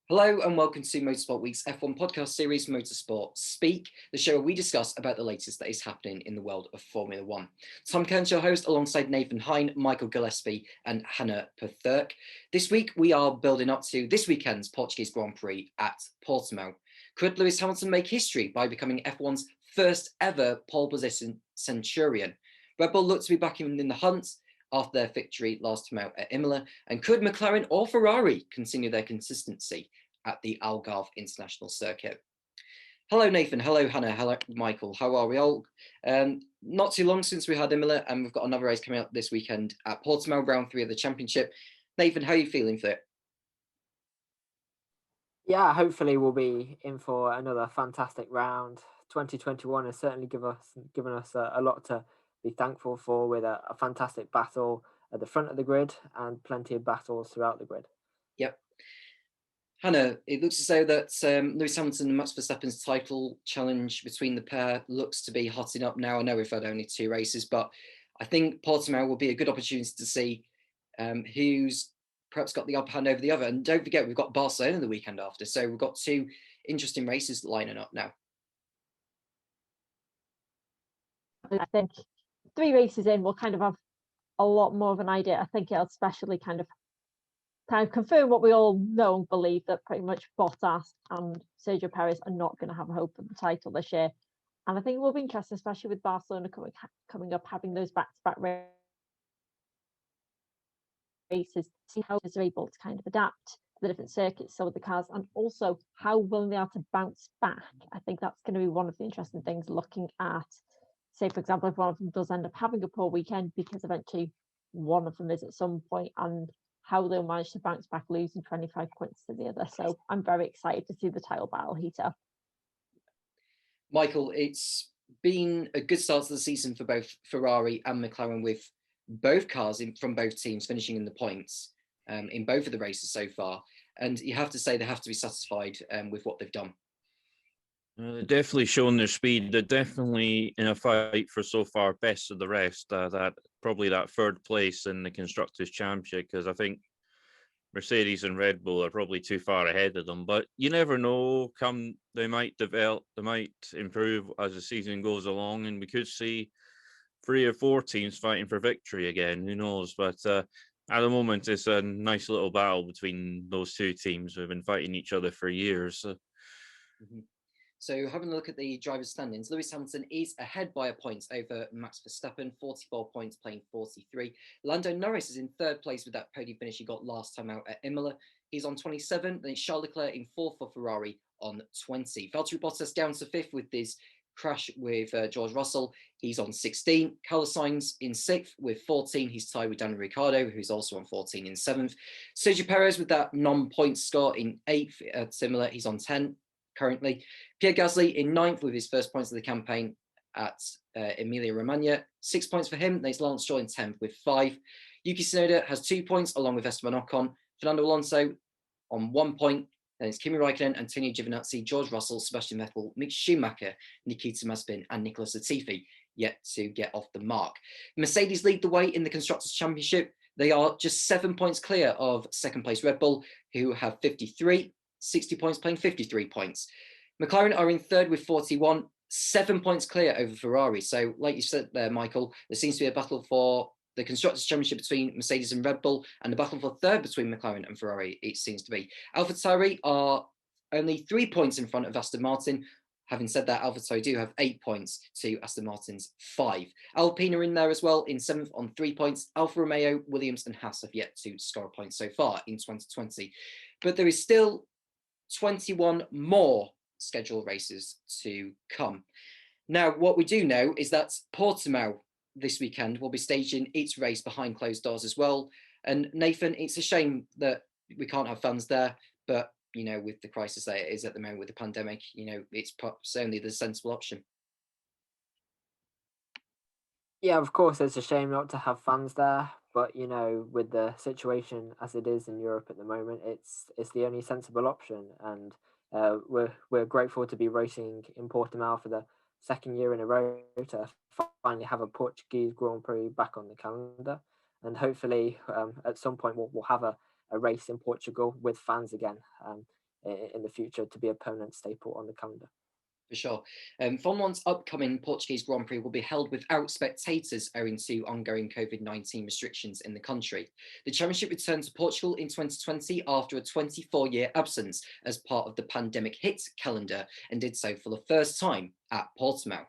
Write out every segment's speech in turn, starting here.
Hello and welcome to Motorsport Week's F1 podcast series, Motorsport Speak, the show where we discuss about the latest that is happening in the world of Formula One. Tom Cairns, your host, alongside Nathan Hine, Michael Gillespie and Hannah Prydderch. This week we are building up to this weekend's Portuguese Grand Prix at Portimao. Could Lewis Hamilton make history by becoming F1's first ever pole position centurion? Red Bull look to be back in the hunt after their victory last time out at Imola, and could McLaren or Ferrari continue their consistency at the Algarve International Circuit? Hello, Nathan. Hello, Hannah. Hello, Michael. How are we all? Not too long since we had Imola, and we've got another race coming up this weekend at Portimao, round 3 of the championship. Nathan, how are you feeling for it? Yeah, hopefully we'll be in for another fantastic round. 2021 has certainly given us a lot to be thankful for, with a fantastic battle at the front of the grid and plenty of battles throughout the grid. Yep. Hannah, it looks as though that Lewis Hamilton and Max Verstappen's title challenge between the pair looks to be hotting up now. I know we've had only 2 races, but I think Portimao will be a good opportunity to see who's perhaps got the upper hand over the other. And don't forget, we've got Barcelona the weekend after, so we've got 2 interesting races lining up now. I think 3 races in, we'll kind of have a lot more of an idea. I think it'll especially kind of confirm what we all know and believe, that pretty much Bottas and Sergio Perez are not going to have a hope of the title this year. And I think it will be interesting, especially with Barcelona coming up, having those back-to-back races, see how they're able to kind of adapt to the different circuits, some of the cars, and also how willing they are to bounce back. I think that's going to be one of the interesting things, looking at, say, for example, if one of them does end up having a poor weekend, because eventually one of them is at some point, and how they'll manage to bounce back, losing 25 points to the other. So I'm very excited to see the title battle heat up. Michael, it's been a good start to the season for both Ferrari and McLaren, with both cars from both teams finishing in the points in both of the races so far. And you have to say they have to be satisfied with what they've done. They've definitely shown their speed. They're definitely in a fight for so far best of the rest. That probably that 3rd place in the Constructors' Championship, because I think Mercedes and Red Bull are probably too far ahead of them. But you never know. They might develop, they might improve as the season goes along, and we could see 3 or 4 teams fighting for victory again. Who knows? But at the moment, it's a nice little battle between those 2 teams. We've been fighting each other for years. So having a look at the drivers' standings, Lewis Hamilton is ahead by a point over Max Verstappen, 44 points, playing 43. Lando Norris is in 3rd place with that podium finish he got last time out at Imola. He's on 27. Then it's Charles Leclerc in 4th for Ferrari on 20. Valtteri Bottas down to 5th with his crash with George Russell. He's on 16. Carlos Sainz in 6th with 14. He's tied with Daniel Ricciardo, who's also on 14 in 7th. Sergio Perez with that non-point score in 8th at Imola. He's on 10. Currently, Pierre Gasly in 9th with his first points of the campaign at Emilia-Romagna. 6 points for him. There's Lance Stroll in 10th with 5. Yuki Tsunoda has 2 points along with Esteban Ocon. Fernando Alonso on 1 point. Then it's Kimi Raikkonen, Antonio Giovinazzi, George Russell, Sebastian Vettel, Mick Schumacher, Nikita Mazepin and Nicholas Latifi yet to get off the mark. Mercedes lead the way in the Constructors' Championship. They are just 7 points clear of 2nd place Red Bull, who have 53. 60 points, playing 53 points. McLaren are in 3rd with 41, 7 points clear over Ferrari. So like you said there, Michael, there seems to be a battle for the Constructors' Championship between Mercedes and Red Bull, and the battle for 3rd between McLaren and Ferrari, it seems to be. AlphaTauri are only 3 points in front of Aston Martin. Having said that, AlphaTauri do have 8 points to Aston Martin's 5. Alpine are in there as well in 7th on 3 points. Alfa Romeo, Williams and Haas have yet to score a point so far in 2020. But there is still 21 more scheduled races to come. Now, what we do know is that Portimao this weekend will be staging its race behind closed doors as well. And Nathan, it's a shame that we can't have fans there, but you know, with the crisis that it is at the moment with the pandemic, you know, it's certainly the sensible option. Yeah, of course, it's a shame not to have fans there, but you know, with the situation as it is in Europe at the moment, it's the only sensible option, and we're grateful to be racing in Portimao for the 2nd year in a row, to finally have a Portuguese Grand Prix back on the calendar, and hopefully at some point we'll have a race in Portugal with fans again. in the future to be a permanent staple on the calendar. For sure. Formula One's upcoming Portuguese Grand Prix will be held without spectators owing to ongoing COVID-19 restrictions in the country. The championship returned to Portugal in 2020 after a 24-year absence as part of the pandemic hit calendar, and did so for the first time at Portimao.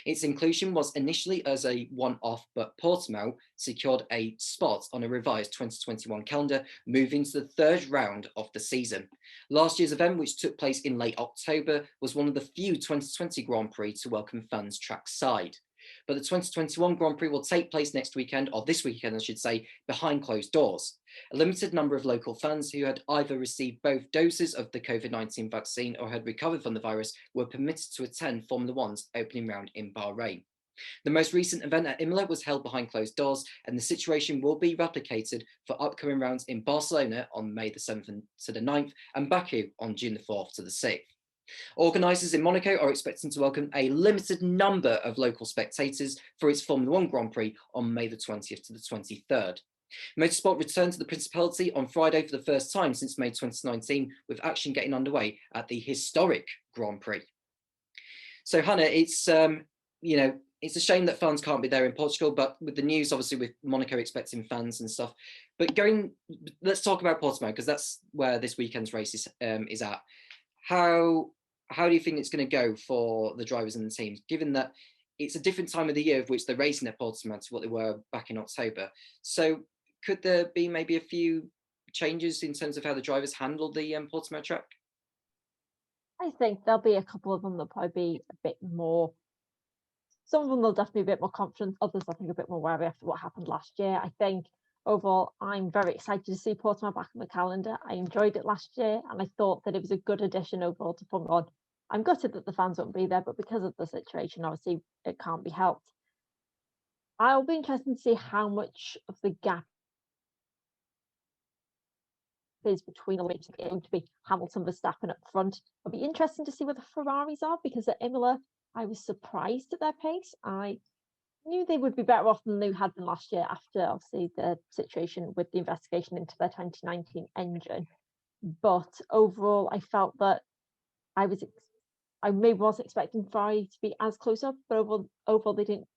Its inclusion was initially as a one-off, but Portimao secured a spot on a revised 2021 calendar, moving to the third round of the season. Last year's event, which took place in late October, was one of the few 2020 Grand Prix to welcome fans trackside. But the 2021 Grand Prix will take place next weekend, or this weekend, I should say, behind closed doors. A limited number of local fans who had either received both doses of the COVID-19 vaccine or had recovered from the virus were permitted to attend Formula One's opening round in Bahrain. The most recent event at Imola was held behind closed doors, and the situation will be replicated for upcoming rounds in Barcelona on May the 7th to the 9th and Baku on June the 4th to the 6th. Organisers in Monaco are expecting to welcome a limited number of local spectators for its Formula One Grand Prix on May the 20th to the 23rd. Motorsport returned to the Principality on Friday for the first time since May 2019, with action getting underway at the historic Grand Prix. So Hannah, it's it's a shame that fans can't be there in Portugal, but with the news, obviously, with Monaco expecting fans and stuff. But let's talk about Portimao, because that's where this weekend's race is at. How do you think it's going to go for the drivers and the teams, given that it's a different time of the year of which they're racing at Portimao to what they were back in October? So could there be maybe a few changes in terms of how the drivers handle the Portimao track? I think there'll be a couple of them that'll probably be a bit more. Some of them will definitely be a bit more confident. Others, I think, a bit more wary after what happened last year. I think overall, I'm very excited to see Portimao back on the calendar. I enjoyed it last year, and I thought that it was a good addition overall to Formula One. I'm gutted that the fans won't be there, but because of the situation, obviously, it can't be helped. I'll be interested to see how much of the gap is between the races going to be Hamilton, Verstappen up front. It'll be interesting to see where the Ferraris are, because at Imola, I was surprised at their pace. I knew they would be better off than they had been last year after, obviously, the situation with the investigation into their 2019 engine. But overall, I felt that I maybe was expecting Ferrari to be as close up, but overall they didn't.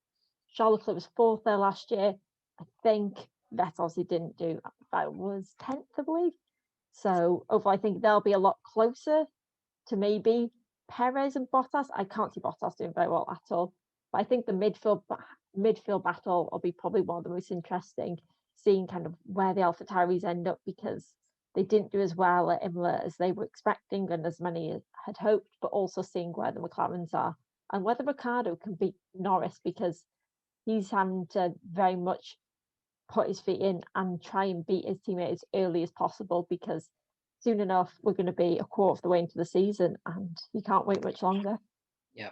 Charles Leclerc was fourth there last year. I think Vettel obviously didn't do. That was 10th, I believe. So overall, I think they'll be a lot closer to maybe Perez and Bottas. I can't see Bottas doing very well at all. But I think the midfield battle will be probably one of the most interesting, seeing kind of where the AlphaTauris end up, because they didn't do as well at Imola as they were expecting and as many had hoped, but also seeing where the McLarens are and whether Ricciardo can beat Norris, because he's having to very much put his feet in and try and beat his teammate as early as possible, because soon enough we're going to be a quarter of the way into the season and he can't wait much longer. Yeah.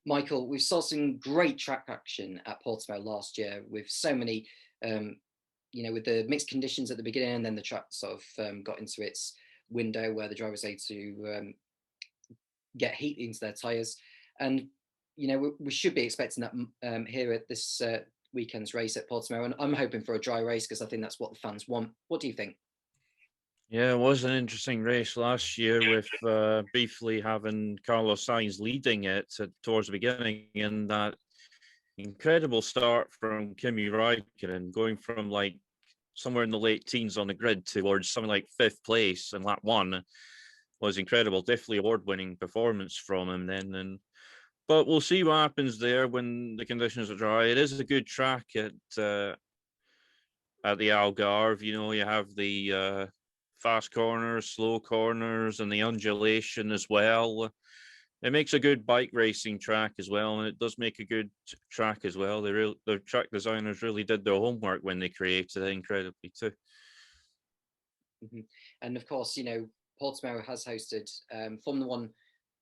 Michael, we saw some great track action at Portimao last year with so many, with the mixed conditions at the beginning, and then the track sort of got into its window where the drivers able to get heat into their tyres. And, we should be expecting that here at this weekend's race at Portimao. And I'm hoping for a dry race because I think that's what the fans want. What do you think? Yeah, it was an interesting race last year with briefly having Carlos Sainz leading it towards the beginning, and that incredible start from Kimi Räikkönen, going from like somewhere in the late teens on the grid towards something like fifth place in lap one was incredible. Definitely award-winning performance from him then. But we'll see what happens there when the conditions are dry. It is a good track at the Algarve. You have the fast corners, slow corners, and the undulation as well. It makes a good bike racing track as well, and it does make a good track as well. The track designers really did their homework when they created it incredibly too. Mm-hmm. And of course, Portimao has hosted Formula One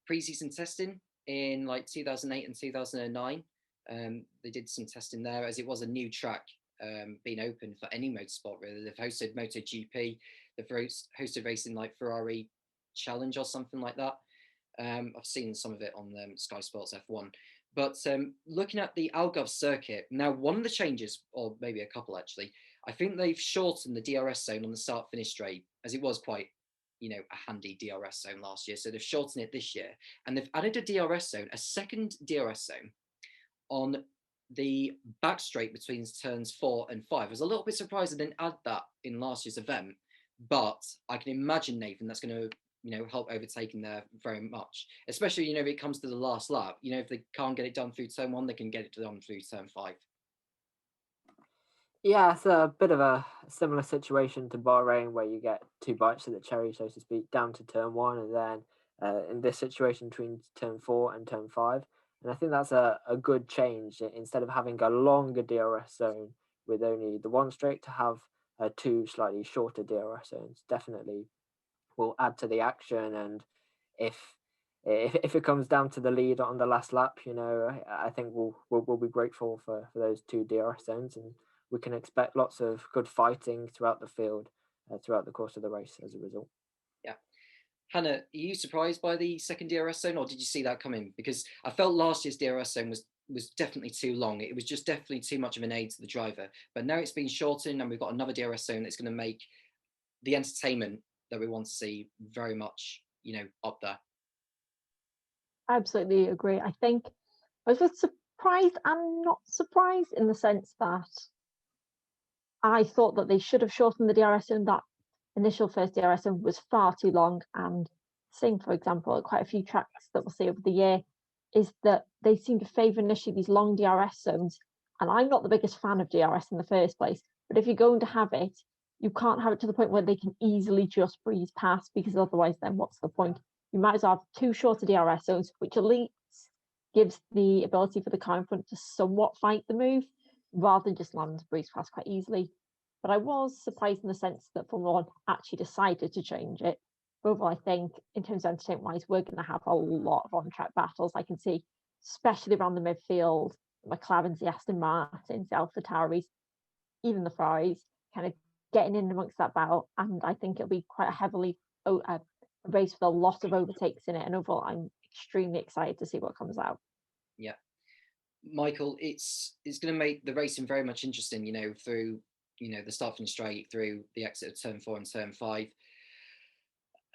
pre-season testing in like 2008 and 2009. They did some testing there, as it was a new track being open for any motorsport really. They've hosted MotoGP, they've hosted racing like Ferrari Challenge or something like that. I've seen some of it on Sky Sports F1. But looking at the Algarve circuit, now one of the changes, or maybe a couple actually, I think they've shortened the DRS zone on the start-finish straight, as it was quite a handy DRS zone last year. So they've shortened it this year, and they've added a DRS zone, a second DRS zone on the back straight between turns 4 and 5. I was a little bit surprised they didn't add that in last year's event, but I can imagine, Nathan, that's going to help overtaking there very much, especially if it comes to the last lap. If they can't get it done through turn 1, they can get it done through turn 5. Yeah, it's a bit of a similar situation to Bahrain, where you get 2 bites of the cherry, so to speak, down to turn 1, and then in this situation between turn 4 and turn 5. And I think that's a good change. Instead of having a longer DRS zone with only the one straight, to have 2 slightly shorter DRS zones definitely will add to the action. And if it comes down to the lead on the last lap, I think we'll be grateful for those 2 DRS zones, and we can expect lots of good fighting throughout the field, throughout the course of the race as a result. Yeah. Hannah, are you surprised by the second DRS zone, or did you see that coming? Because I felt last year's DRS zone was definitely too long. It was just definitely too much of an aid to the driver. But now it's been shortened, and we've got another DRS zone that's going to make the entertainment that we want to see very much, up there. I absolutely agree. I think I was both surprised and not surprised, in the sense that I thought that they should have shortened the DRS zone. That initial first DRS zone was far too long. And same, for example, at quite a few tracks that we'll see over the year, is that they seem to favour initially these long DRS zones. And I'm not the biggest fan of DRS in the first place, but if you're going to have it, you can't have it to the point where they can easily just breeze past, because otherwise then what's the point? You might as well have 2 shorter DRS zones, which at least gives the ability for the car in front to somewhat fight the move, rather than just land breeze past quite easily. But I was surprised in the sense that Formula One actually decided to change it. Overall, I think in terms of entertainment-wise, we're going to have a lot of on-track battles. I can see, especially around the midfield, the McLarens, the Aston Martins, the AlphaTauris, even the Ferraris, kind of getting in amongst that battle. And I think it'll be quite a race with a lot of overtakes in it. And overall, I'm extremely excited to see what comes out. Yeah. Michael, it's going to make the racing very much interesting, through the start from straight, through the exit of turn 4 and turn 5,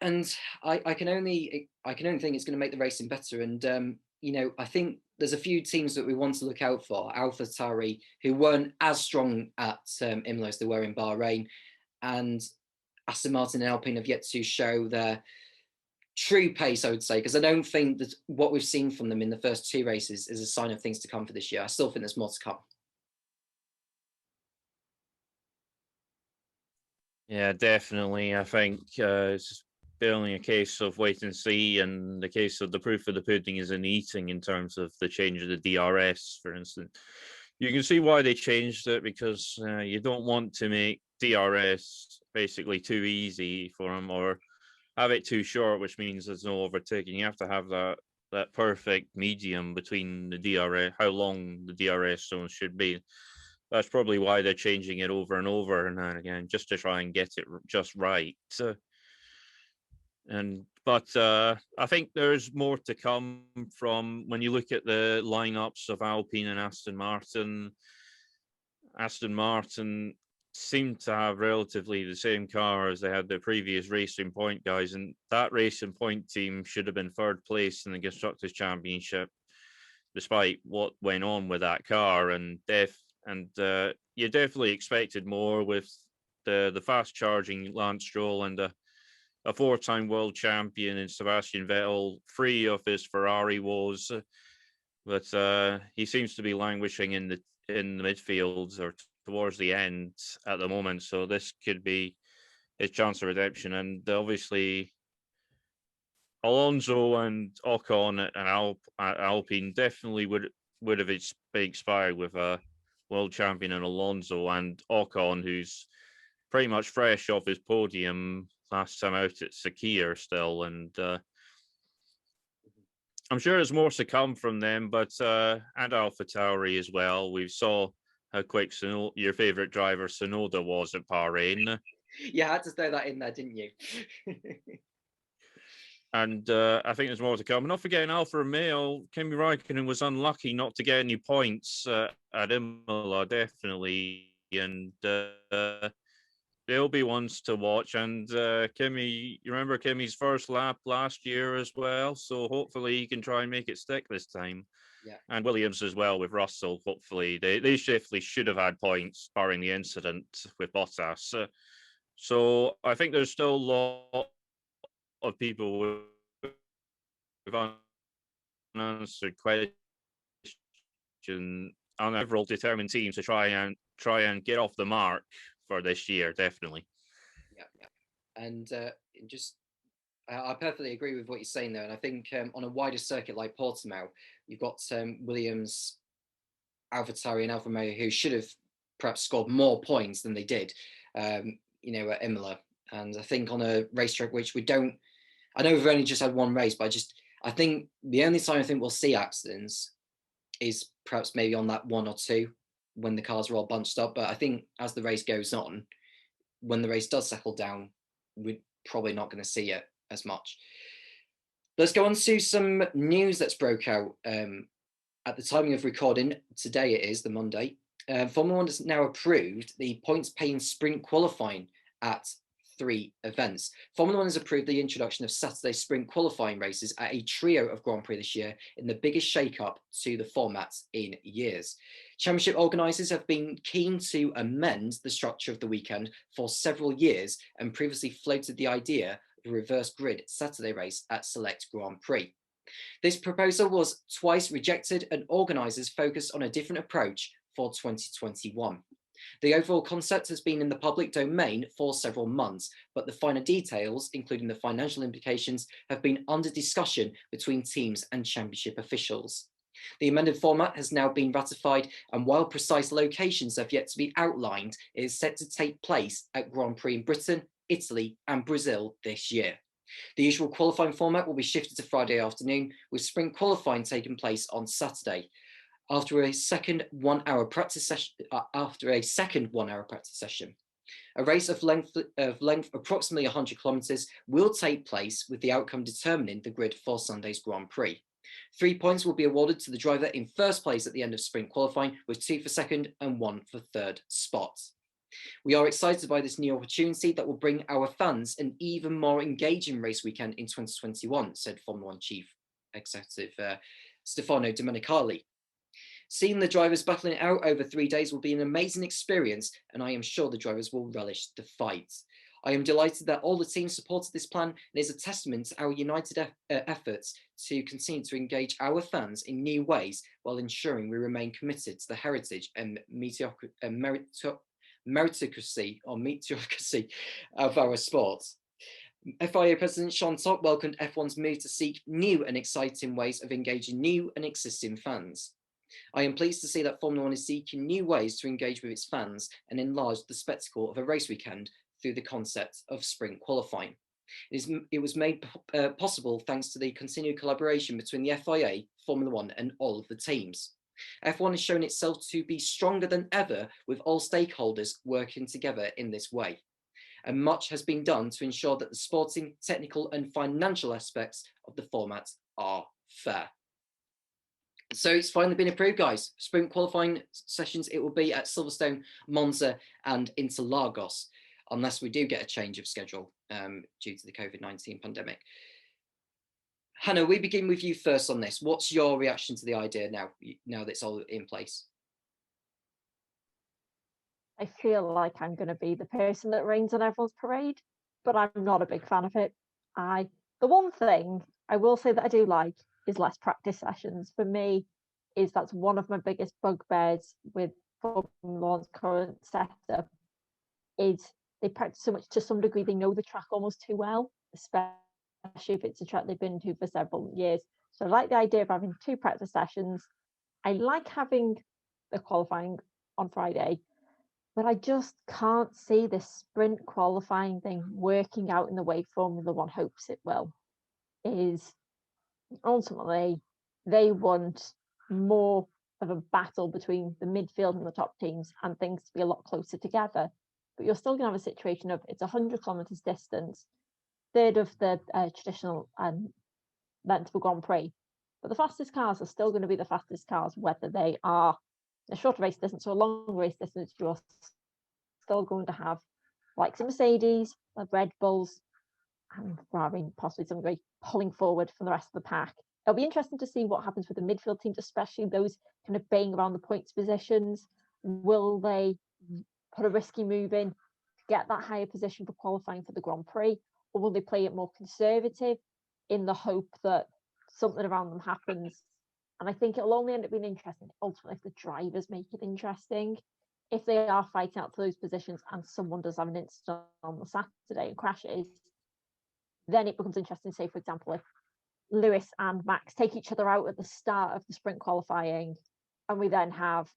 and I can only think it's going to make the racing better. And I think there's a few teams that we want to look out for. AlphaTauri, who weren't as strong at Imola as they were in Bahrain, and Aston Martin and Alpine have yet to show their true pace, I would say, because I don't think that what we've seen from them in the first 2 races is a sign of things to come for this year. I still think there's more to come. Yeah, definitely. I think it's only a case of wait and see, and the case of the proof of the pudding is in the eating in terms of the change of the DRS, for instance. You can see why they changed it, because you don't want to make DRS basically too easy for them, or have it too short, which means there's no overtaking. You have to have that perfect medium between the DRS, how long the DRS zone should be. That's probably why they're changing it over and over and again, just to try and get it just right. But I think there's more to come from when you look at the lineups of Alpine and Aston Martin. Aston Martin seemed to have relatively the same car as they had the previous Racing Point guys, and that Racing Point team should have been 3rd place in the Constructors' Championship, despite what went on with that car. And you definitely expected more with the fast charging Lance Stroll and a 4-time world champion in Sebastian Vettel, free of his Ferrari woes, but he seems to be languishing in the midfield or towards the end at the moment. So this could be his chance of redemption. And obviously, Alonso and Ocon at Alpine definitely would have been expired with a world champion in Alonso, and Ocon, who's pretty much fresh off his podium last time out at Sakir still. And I'm sure there's more to come from them, but and AlphaTauri as well. We saw how quick your favourite driver Tsunoda was at Bahrain. Yeah, I had to throw that in there, didn't you? And I think there's more to come. And not forgetting Alfa Romeo, Kimi Raikkonen was unlucky not to get any points at Imola, definitely. And the they'll be ones to watch. And Kimi, you remember Kimi's first lap last year as well, so hopefully he can try and make it stick this time. Yeah. And Williams as well with Russell. Hopefully they definitely should have had points barring the incident with Bottas. So I think there's still a lot of people with unanswered questions on several determined teams to try and get off the mark for this year, definitely. Yeah. And I perfectly agree with what you're saying there. And I think on a wider circuit like Portimao, you've got Williams, AlphaTauri and Alfa Romeo who should have perhaps scored more points than they did, at Imola. And I think on a racetrack which I know we've only just had one race, but I think the only time I think we'll see accidents is perhaps maybe on that one or two when the cars are all bunched up. But I think as the race goes on, when the race does settle down, we're probably not going to see it as much. Let's go on to some news that's broke out at the timing of recording. Today it is the Monday. Formula One has now approved the points-paying sprint qualifying at 3 events. Formula One has approved the introduction of Saturday sprint qualifying races at a trio of Grand Prix this year in the biggest shake-up to the format in years. Championship organisers have been keen to amend the structure of the weekend for several years and previously floated the idea of a reverse grid Saturday race at select Grand Prix. This proposal was twice rejected and organisers focused on a different approach for 2021. The overall concept has been in the public domain for several months, but the finer details, including the financial implications, have been under discussion between teams and championship officials. The amended format has now been ratified, and while precise locations have yet to be outlined, it is set to take place at Grand Prix in Britain, Italy, and Brazil this year. The usual qualifying format will be shifted to Friday afternoon, with sprint qualifying taking place on Saturday. After a second 1 hour practice session, a race of length approximately 100 kilometres will take place, with the outcome determining the grid for Sunday's Grand Prix. 3 points will be awarded to the driver in first place at the end of sprint qualifying, with 2 for second and 1 for third spot. We are excited by this new opportunity that will bring our fans an even more engaging race weekend in 2021, said Formula One Chief Executive Stefano Domenicali. Seeing the drivers battling it out over 3 days will be an amazing experience, and I am sure the drivers will relish the fight. I am delighted that all the teams supported this plan, and it is a testament to our united efforts to continue to engage our fans in new ways while ensuring we remain committed to the heritage and meritocracy of our sport. FIA President Sean Tock welcomed F1's move to seek new and exciting ways of engaging new and existing fans. I am pleased to see that Formula One is seeking new ways to engage with its fans and enlarge the spectacle of a race weekend through the concept of sprint qualifying. It was made possible thanks to the continued collaboration between the FIA, Formula One, and all of the teams. F1 has shown itself to be stronger than ever, with all stakeholders working together in this way. And much has been done to ensure that the sporting, technical, and financial aspects of the format are fair. So it's finally been approved, guys. Sprint qualifying sessions, it will be at Silverstone, Monza, and Interlagos, unless we do get a change of schedule due to the COVID-19 pandemic. Hannah, we begin with you first on this. What's your reaction to the idea now that it's all in place? I feel like I'm going to be the person that rains on everyone's parade, but I'm not a big fan of it. The one thing I will say that I do like is less practice sessions. For me, that's one of my biggest bugbears with Formula One's current setup, is they practice so much to some degree. They know the track almost too well, especially if it's a track they've been to for several years. So I like the idea of having 2 practice sessions. I like having the qualifying on Friday, but I just can't see this sprint qualifying thing working out in the way Formula One hopes it will. Is ultimately they want more of a battle between the midfield and the top teams and things to be a lot closer together. But you're still going to have a situation of it's 100 kilometres distance, third of the traditional length of a Grand Prix. But the fastest cars are still going to be the fastest cars, whether they are a shorter race distance or a long race distance. You're still going to have like some Mercedes, the Red Bulls, and Ferrari, possibly some degree, pulling forward from the rest of the pack. It'll be interesting to see what happens with the midfield teams, especially those kind of baying around the points positions. Will they put a risky move in to get that higher position for qualifying for the Grand Prix, or will they play it more conservative in the hope that something around them happens? And I think it'll only end up being interesting ultimately if the drivers make it interesting. If they are fighting out for those positions and someone does have an incident on the Saturday and crashes, then it becomes interesting. Say, for example, if Lewis and Max take each other out at the start of the sprint qualifying, and we then have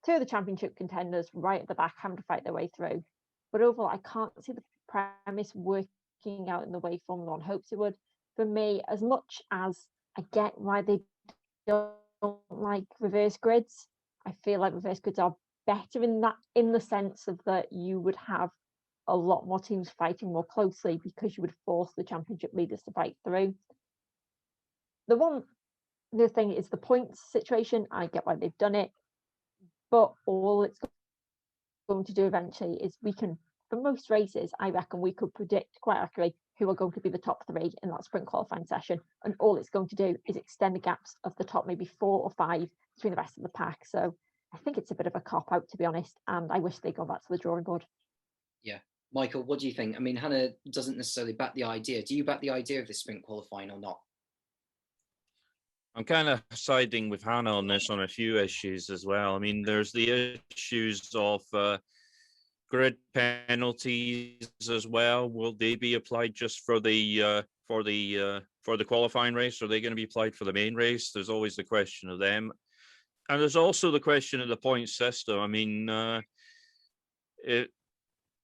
two of the championship contenders right at the back having to fight their way through. But overall, I can't see the premise working out in the way Formula One hopes it would. For me, as much as I get why they don't like reverse grids, I feel like reverse grids are better in the sense of that you would have a lot more teams fighting more closely because you would force the championship leaders to fight through. The thing is the points situation. I get why they've done it, but all it's going to do eventually is we can, for most races, I reckon we could predict quite accurately who are going to be the top three in that sprint qualifying session, and all it's going to do is extend the gaps of the top maybe 4 or 5 between the rest of the pack. So I think it's a bit of a cop out, to be honest, and I wish they'd go back to the drawing board. Yeah. Michael, what do you think? I mean, Hannah doesn't necessarily back the idea. Do you back the idea of this sprint qualifying or not? I'm kind of siding with Hannah on this on a few issues as well. I mean, there's the issues of grid penalties as well. Will they be applied just for the qualifying race? Or are they going to be applied for the main race? There's always the question of them, and there's also the question of the point system. I mean,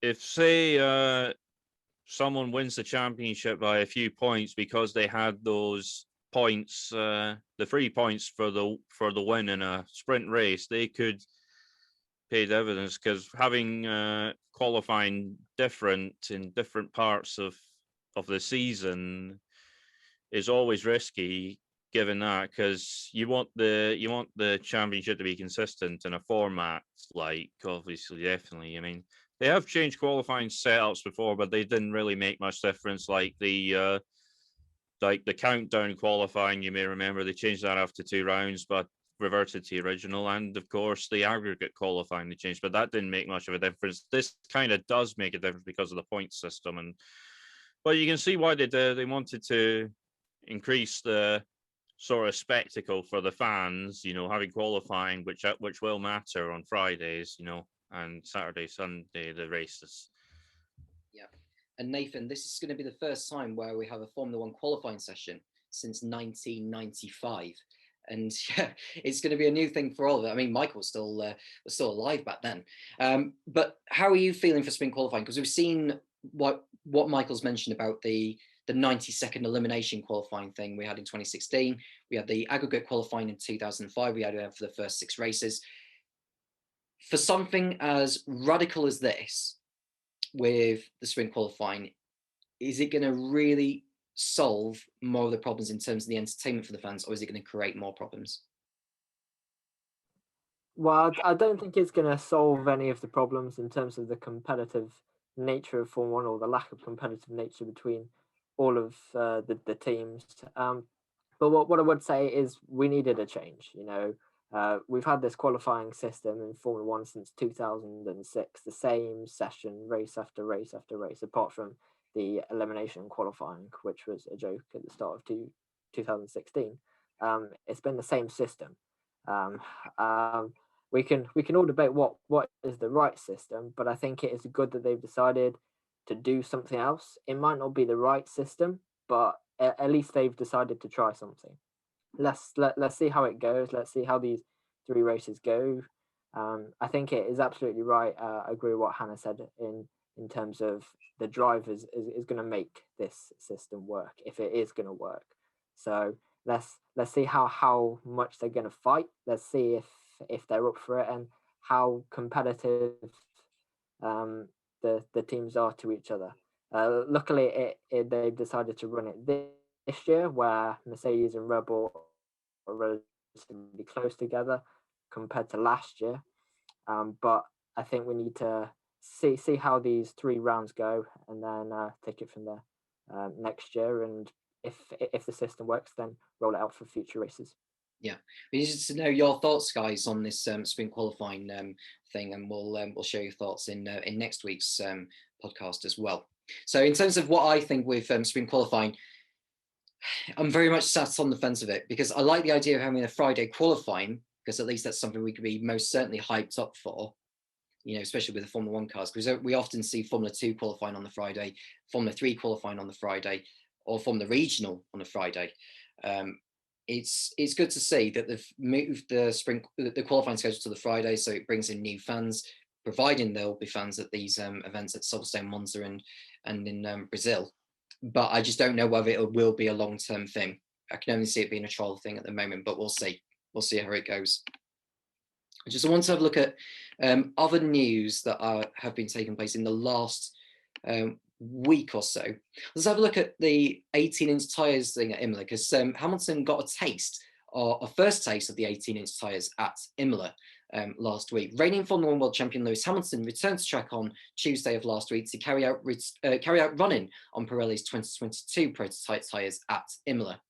if say someone wins the championship by a few points because they had those points, the 3 points for the win in a sprint race, they could pay dividends, because having qualifying different in different parts of the season is always risky, given that, because you want the championship to be consistent in a format, like obviously definitely. I mean, they have changed qualifying setups before, but they didn't really make much difference. Like the countdown qualifying, you may remember, they changed that after 2 rounds, but reverted to the original. And of course, the aggregate qualifying they changed, but that didn't make much of a difference. This kind of does make a difference because of the point system, but you can see why they did. They wanted to increase the sort of spectacle for the fans, having qualifying, which will matter on Fridays, and Saturday, Sunday, the races. Yeah. And Nathan, this is going to be the first time where we have a Formula One qualifying session since 1995. And yeah, it's going to be a new thing for all of it. I mean, Michael was still alive back then. But how are you feeling for sprint qualifying? Because we've seen what Michael's mentioned about the 90-second elimination qualifying thing we had in 2016. We had the aggregate qualifying in 2005. We had it for the first 6 races. For something as radical as this, with the sprint qualifying, is it going to really solve more of the problems in terms of the entertainment for the fans, or is it going to create more problems? Well, I don't think it's going to solve any of the problems in terms of the competitive nature of Formula One, or the lack of competitive nature between all of the teams. But what I would say is we needed a change. We've had this qualifying system in Formula One since 2006, the same session, race after race after race, apart from the elimination qualifying, which was a joke at the start of 2016. It's been the same system. We can all debate what is the right system, but I think it is good that they've decided to do something else. It might not be the right system, but at least they've decided to try something. Let's see how it goes. Let's see how these 3 races go. I think it is absolutely right. I agree with what Hannah said in terms of the drivers is going to make this system work, if it is going to work. So let's see how much they're going to fight. Let's see if they're up for it, and how competitive the teams are to each other. Luckily, they decided to run it this year, where Mercedes and Red Bull are relatively close together compared to last year. But I think we need to see how these 3 rounds go, and then take it from there next year. And if the system works, then roll it out for future races. Yeah, we need to know your thoughts, guys, on this sprint qualifying thing, and we'll share your thoughts in next week's podcast as well. So, in terms of what I think with sprint qualifying, I'm very much sat on the fence of it, because I like the idea of having a Friday qualifying, because at least that's something we could be most certainly hyped up for. You know, especially with the Formula 1 cars, because we often see Formula 2 qualifying on the Friday, Formula 3 qualifying on the Friday, or Formula Regional on the Friday. It's good to see that they've moved the qualifying schedule to the Friday, so it brings in new fans, providing there'll be fans at these events at Silverstone, Monza, and in Brazil. But I just don't know whether it will be a long-term thing. I can only see it being a trial thing at the moment, but we'll see. We'll see how it goes. I just want to have a look at other news that have been taking place in the last week or so. Let's have a look at the 18-inch tyres thing at Imola, because Hamilton got a first taste of the 18-inch tyres at Imola last week. Reigning Formula 1 World Champion Lewis Hamilton returned to track on Tuesday of last week to carry out running on Pirelli's 2022 prototype tyres at Imola.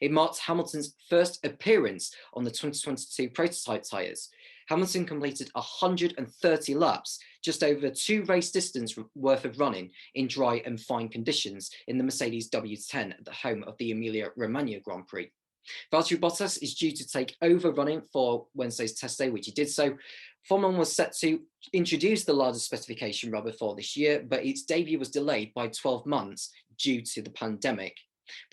It marked Hamilton's first appearance on the 2022 prototype tyres. Hamilton completed 130 laps, just over 2 race distance worth of running in dry and fine conditions in the Mercedes W10 at the home of the Emilia-Romagna Grand Prix. Valtteri Bottas is due to take over running for Wednesday's test day, which he did so. Formula 1 was set to introduce the largest specification rubber for this year, but its debut was delayed by 12 months due to the pandemic.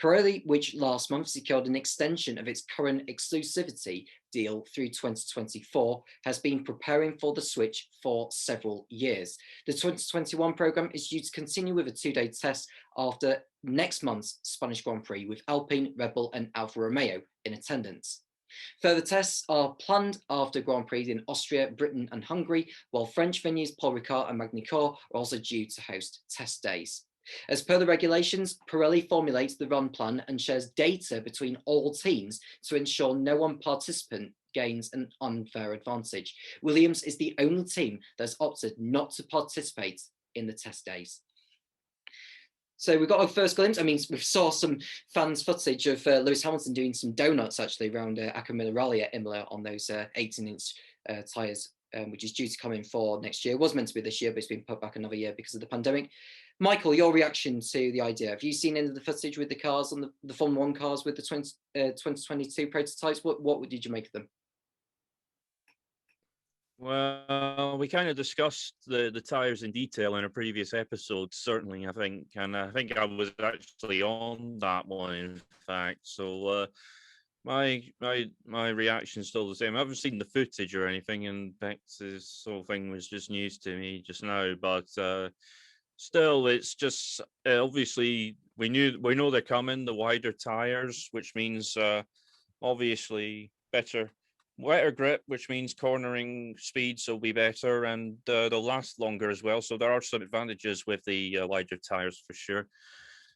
Pirelli, which last month secured an extension of its current exclusivity deal through 2024, has been preparing for the switch for several years. The 2021 programme is due to continue with a 2-day test after next month's Spanish Grand Prix, with Alpine, Red Bull and Alfa Romeo in attendance. Further tests are planned after Grand Prix in Austria, Britain and Hungary, while French venues Paul Ricard and Magny-Cours are also due to host test days. As per the regulations, Pirelli formulates the run plan and shares data between all teams to ensure no one participant gains an unfair advantage. Williams is the only team that has opted not to participate in the test days. So we've got our first glimpse. I mean, we saw some fans' footage of Lewis Hamilton doing some donuts actually around Accumula Rally at Imola on those 18-inch tyres, which is due to come in for next year. It was meant to be this year, but it's been put back another year because of the pandemic. Michael, your reaction to the idea? Have you seen any of the footage with the cars on the Formula 1 cars with the 2022 prototypes? What did you make of them? Well, we kind of discussed the tyres in detail in a previous episode, certainly, I think. And I think I was actually on that one, in fact. So my reaction is still the same. I haven't seen the footage or anything, and this whole thing was just news to me just now. But still, it's just obviously we know they're coming, the wider tyres, which means obviously wetter grip, which means cornering speeds will be better, and they'll last longer as well. So there are some advantages with the wider tyres for sure.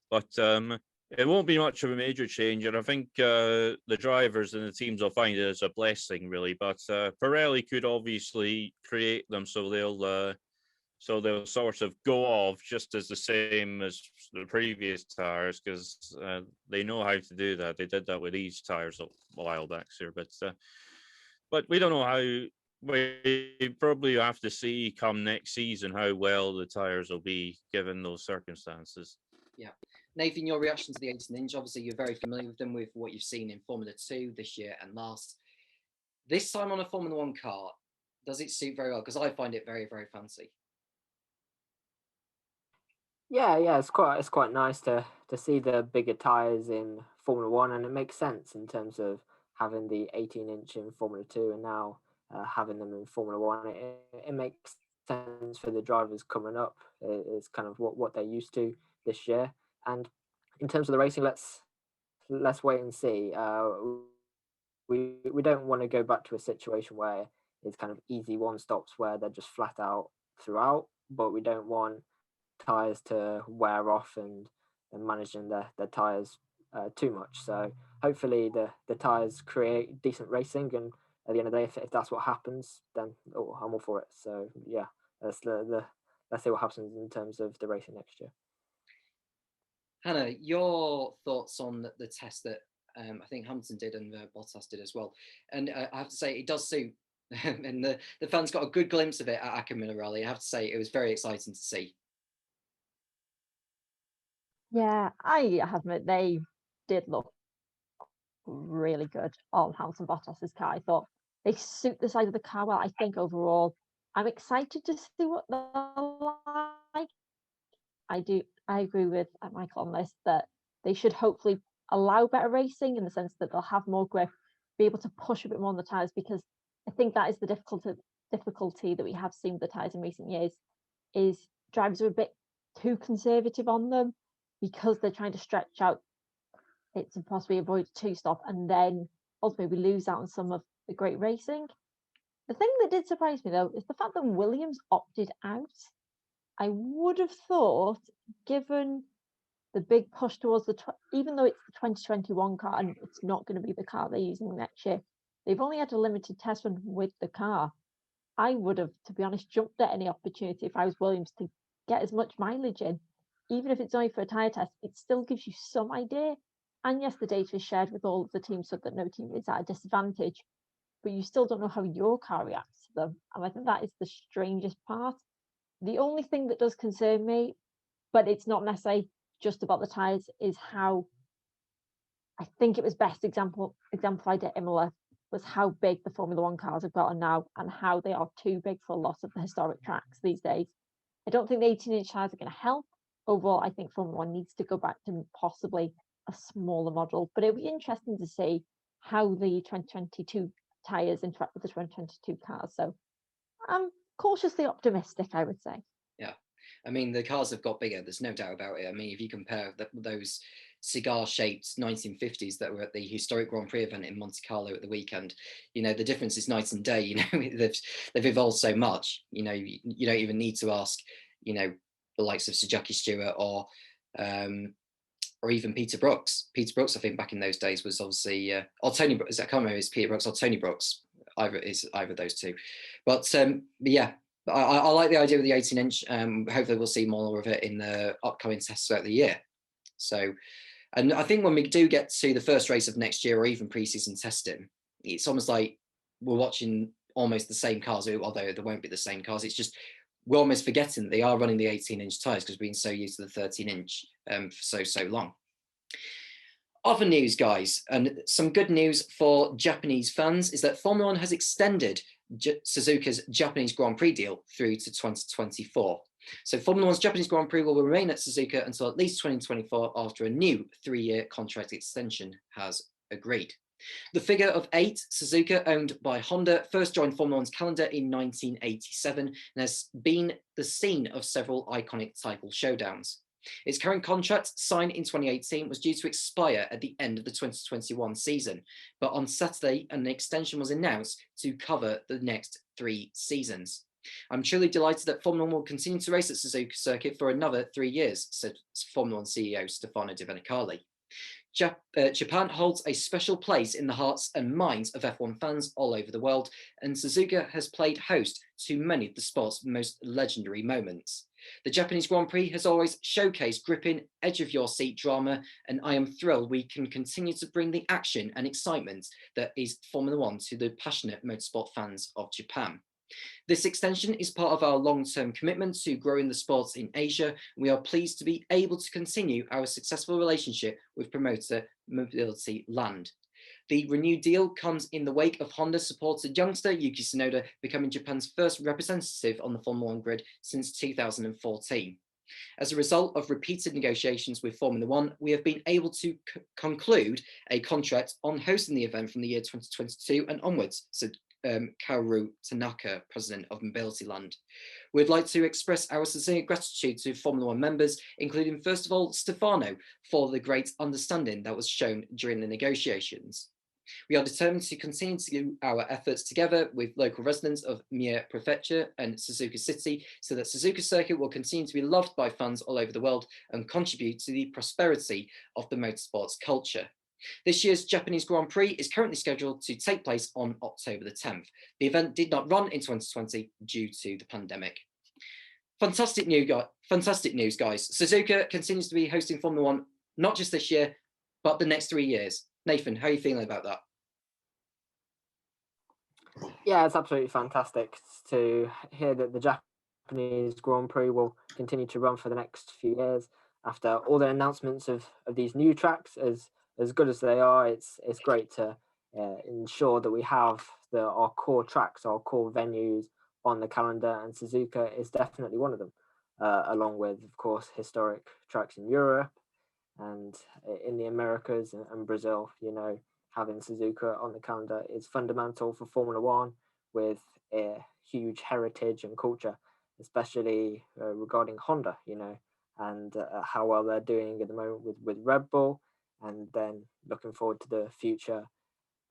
But it won't be much of a major change, and I think the drivers and the teams will find it as a blessing, really. But Pirelli could obviously create them so they'll sort of go off just as the same as the previous tyres, because they know how to do that. They did that with these tyres a while back here, but we don't know how. We probably have to see come next season how well the tyres will be given those circumstances. Yeah. Nathan, your reaction to the 18-inch, obviously you're very familiar with them, with what you've seen in Formula 2 this year and last. This time on a Formula 1 car, does it suit very well? Because I find it very, very fancy. Yeah, it's quite nice to see the bigger tyres in Formula 1, and it makes sense in terms of having the 18-inch in Formula 2 and now having them in Formula 1. It makes sense for the drivers coming up. It's kind of what they're used to this year. And in terms of the racing, let's wait and see. We don't want to go back to a situation where it's kind of easy one stops where they're just flat out throughout, but we don't want tyres to wear off and managing their tyres too much. So hopefully the tyres create decent racing, and at the end of the day, if that's what happens, then I'm all for it. So yeah, let's see what happens in terms of the racing next year. Hannah, your thoughts on the test that I think Hamilton did and Bottas did as well. And I have to say, it does suit. And the fans got a good glimpse of it at Ackermann Rally. I have to say, it was very exciting to see. Yeah, I have to admit, they did look really good on Hamilton Bottas's car. I thought they suit the side of the car well. I think overall, I'm excited to see what they're like. I agree with Michael on this, that they should hopefully allow better racing in the sense that they'll have more grip, be able to push a bit more on the tyres, because I think that is the difficulty that we have seen with the tyres in recent years, is drivers are a bit too conservative on them because they're trying to stretch out it to possibly avoid a two-stop, and then ultimately we lose out on some of the great racing. The thing that did surprise me, though, is the fact that Williams opted out. I would have thought, given the big push towards even though it's the 2021 car and it's not going to be the car they're using next year, they've only had a limited test run with the car. I would have, to be honest, jumped at any opportunity if I was Williams to get as much mileage in. Even if it's only for a tyre test, it still gives you some idea. And yes, the data is shared with all of the teams so that no team is at a disadvantage, but you still don't know how your car reacts to them. And I think that is the strangest part. The only thing that does concern me, but it's not necessarily just about the tyres, is how I think it was best exemplified at Imola, was how big the Formula One cars have gotten now and how they are too big for a lot of the historic tracks these days. I don't think the 18-inch tyres are going to help. Overall, I think Formula One needs to go back to possibly a smaller model, but it'll be interesting to see how the 2022 tyres interact with the 2022 cars. So I'm cautiously optimistic, I would say. Yeah, I mean, the cars have got bigger. There's no doubt about it. I mean, if you compare those cigar-shaped 1950s that were at the historic Grand Prix event in Monte Carlo at the weekend, you know, the difference is night and day. You know, they've evolved so much. You know, you don't even need to ask, you know, the likes of Sir Jackie Stewart or even Peter Brooks. Peter Brooks, I think, back in those days was obviously, or Tony Brooks. I can't remember if it's Peter Brooks or Tony Brooks. Either of those two. But yeah, I like the idea of the 18-inch. Hopefully we'll see more of it in the upcoming tests throughout the year. So, and I think when we do get to the first race of next year or even preseason testing, it's almost like we're watching almost the same cars, although there won't be the same cars. It's just we're almost forgetting that they are running the 18-inch tyres because we've been so used to the 13-inch for so long. Other news, guys, and some good news for Japanese fans is that Formula One has extended Suzuka's Japanese Grand Prix deal through to 2024. So Formula One's Japanese Grand Prix will remain at Suzuka until at least 2024 after a new 3-year contract extension has agreed. The figure of 8, Suzuka, owned by Honda, first joined Formula One's calendar in 1987 and has been the scene of several iconic title showdowns. Its current contract, signed in 2018, was due to expire at the end of the 2021 season, but on Saturday, an extension was announced to cover the next 3 seasons. I'm truly delighted that Formula One will continue to race at Suzuka Circuit for another 3 years, said Formula One CEO Stefano Domenicali. Japan holds a special place in the hearts and minds of F1 fans all over the world, and Suzuka has played host to many of the sport's most legendary moments. The Japanese Grand Prix has always showcased gripping, edge-of-your-seat drama, and I am thrilled we can continue to bring the action and excitement that is Formula One to the passionate motorsport fans of Japan. This extension is part of our long-term commitment to growing the sports in Asia. We are pleased to be able to continue our successful relationship with promoter Mobility Land. The renewed deal comes in the wake of Honda-supported youngster Yuki Tsunoda becoming Japan's first representative on the Formula One grid since 2014. As a result of repeated negotiations with Formula One, we have been able to conclude a contract on hosting the event from the year 2022 and onwards, said Kaoru Tanaka, president of Mobility Land. We'd like to express our sincere gratitude to Formula One members, including, first of all, Stefano, for the great understanding that was shown during the negotiations. We are determined to continue to do our efforts together with local residents of Mie Prefecture and Suzuka City so that Suzuka Circuit will continue to be loved by fans all over the world and contribute to the prosperity of the motorsports culture. This year's Japanese Grand Prix is currently scheduled to take place on October the 10th. The event did not run in 2020 due to the pandemic. fantastic news, guys. Suzuka continues to be hosting Formula One, not just this year, but the next 3 years. Nathan, how are you feeling about that? Yeah, it's absolutely fantastic to hear that the Japanese Grand Prix will continue to run for the next few years after all the announcements of these new tracks. As good as they are, it's great to ensure that we have our core tracks, our core venues on the calendar, and Suzuka is definitely one of them, along with, of course, historic tracks in Europe and in the Americas and Brazil. Having Suzuka on the calendar is fundamental for Formula One, with a huge heritage and culture, especially regarding Honda, and how well they're doing at the moment with Red Bull. And then looking forward to the future,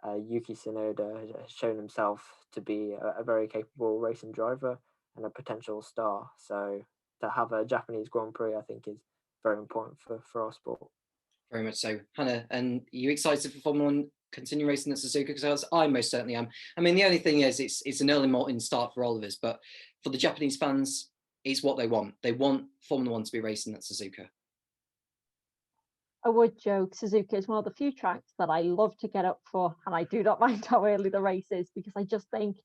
Yuki Tsunoda has shown himself to be a very capable racing driver and a potential star. So to have a Japanese Grand Prix, I think, is very important for our sport. Very much so. Hannah, and are you excited for Formula One continue racing at Suzuka? Because I most certainly am. I mean, the only thing is it's an early morning start for all of us, but for the Japanese fans, it's what they want. They want Formula One to be racing at Suzuka. I would joke, Suzuka is one of the few tracks that I love to get up for, and I do not mind how early the race is, because I just think,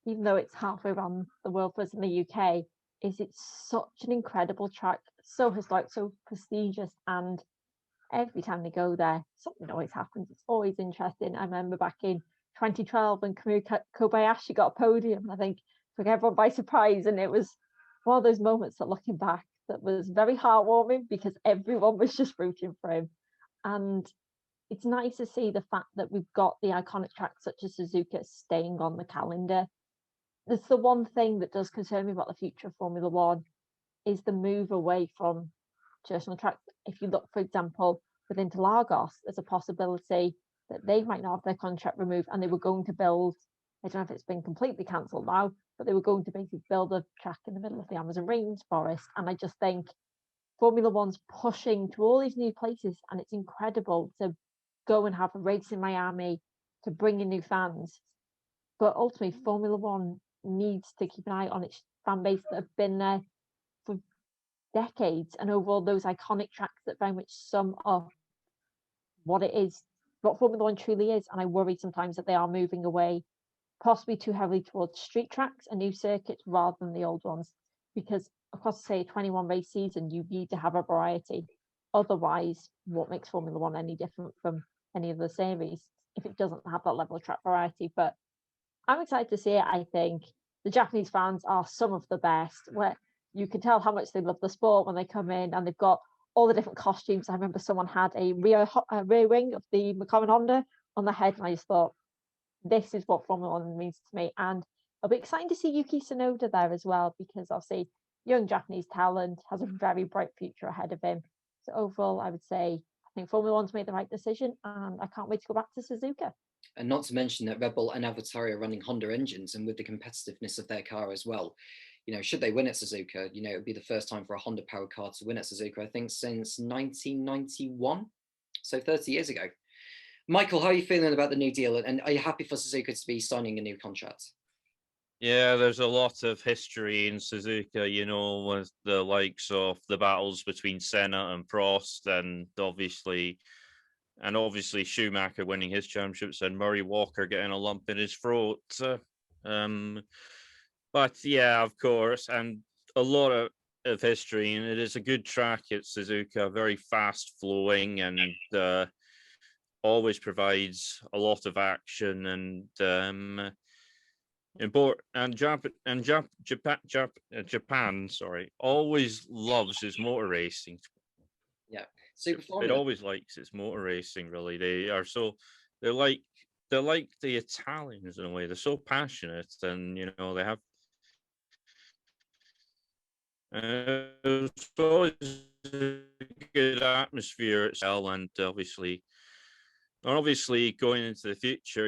even though it's halfway around the world for us in the UK, it's such an incredible track, so historic, so prestigious, and every time they go there, something always happens. It's always interesting. I remember back in 2012 when Kamui Kobayashi got a podium, I think took everyone by surprise, and it was one of those moments that, looking back, that was very heartwarming because everyone was just rooting for him. And it's nice to see the fact that we've got the iconic tracks such as Suzuka staying on the calendar. That's the one thing that does concern me about the future of Formula One, is the move away from traditional tracks. If you look, for example, with Interlagos, there's a possibility that they might not have their contract removed, and they were going to build, I don't know if it's been completely cancelled now, but they were going to basically build a track in the middle of the Amazon rainforest. And I just think Formula One's pushing to all these new places, and it's incredible to go and have a race in Miami, to bring in new fans. But ultimately, Formula One needs to keep an eye on its fan base that have been there for decades, and over all those iconic tracks that very much sum up what it is, what Formula One truly is. And I worry sometimes that they are moving away, possibly too heavily, towards street tracks and new circuits rather than the old ones. Because across, say, a 21 race season, you need to have a variety. Otherwise, what makes Formula One any different from any of the series if it doesn't have that level of track variety? But I'm excited to see it. I think the Japanese fans are some of the best, where you can tell how much they love the sport when they come in, and they've got all the different costumes. I remember someone had a rear wing of the Mclaren Honda on their head, and I just thought, this is what Formula One means to me. And it'll be exciting to see Yuki Tsunoda there as well, because obviously young Japanese talent, has a very bright future ahead of him. So overall, I would say I think Formula One's made the right decision, and I can't wait to go back to Suzuka. And not to mention that Red Bull and AlphaTauri are running Honda engines, and with the competitiveness of their car as well, should they win at Suzuka, it would be the first time for a Honda powered car to win at Suzuka, I think, since 1991, so 30 years ago. Michael, how are you feeling about the new deal, and are you happy for Suzuka to be signing a new contract? Yeah, there's a lot of history in Suzuka, with the likes of the battles between Senna and Prost, and obviously Schumacher winning his championships and Murray Walker getting a lump in his throat. But yeah, of course, and a lot of history, and it is a good track at Suzuka, very fast flowing, and always provides a lot of action, and Japan, always loves its motor racing. Yeah, it always likes its motor racing. Really, they're like the Italians in a way. They're so passionate, and they have. It's always a good atmosphere at Shell, and obviously going into the future,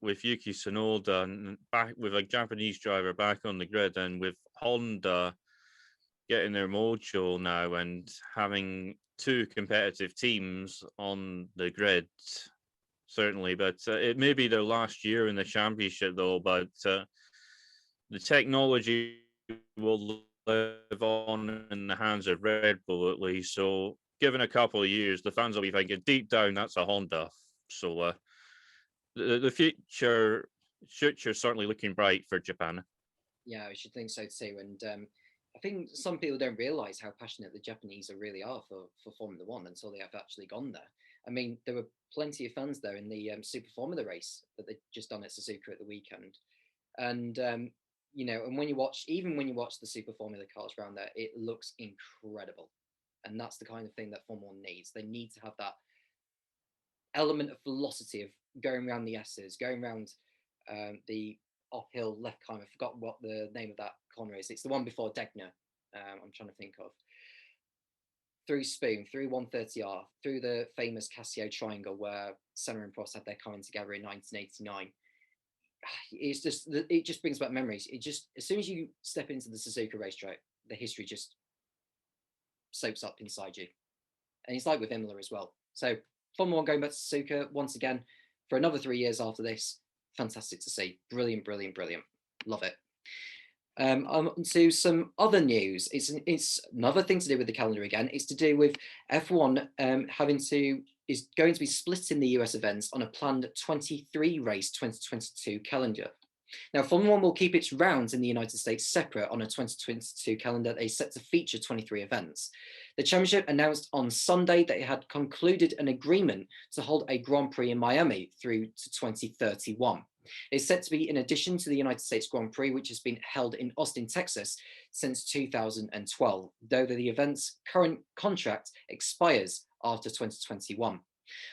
with Yuki Tsunoda and back with a Japanese driver back on the grid, and with Honda getting their mojo now and having two competitive teams on the grid, certainly. But it may be their last year in the championship, though. But the technology will live on in the hands of Red Bull, at least. So, given a couple of years, the fans will be thinking deep down that's a Honda. So, the future's certainly looking bright for Japan. Yeah, I should think so too. And I think some people don't realise how passionate the Japanese really are for Formula One until they have actually gone there. I mean, there were plenty of fans there in the Super Formula race that they just done at Suzuka at the weekend. And, and when you watch the Super Formula cars around there, it looks incredible. And that's the kind of thing that Formula One needs. They need to have that element of velocity of going around the S's, going around the uphill left corner. I forgot what the name of that corner is. It's the one before Degner. I'm trying to think of. Through Spoon, through 130R, through the famous Casio triangle where Senna and Prost had their car together in 1989. It just brings back memories. It just, as soon as you step into the Suzuka racetrack, the history just soaks up inside you. And it's like with Imola as well. So Formula One going back to Suzuka once again for another 3 years after this. Fantastic to see. Brilliant, brilliant, brilliant. Love it. To some other news. It's another thing to do with the calendar again. It's to do with F1 is going to be split in the US events on a planned 23 race 2022 calendar. Now, Formula One will keep its rounds in the United States separate on a 2022 calendar. They set to feature 23 events. The championship announced on Sunday that it had concluded an agreement to hold a Grand Prix in Miami through to 2031. It's set to be in addition to the United States Grand Prix, which has been held in Austin, Texas since 2012, though the event's current contract expires after 2021.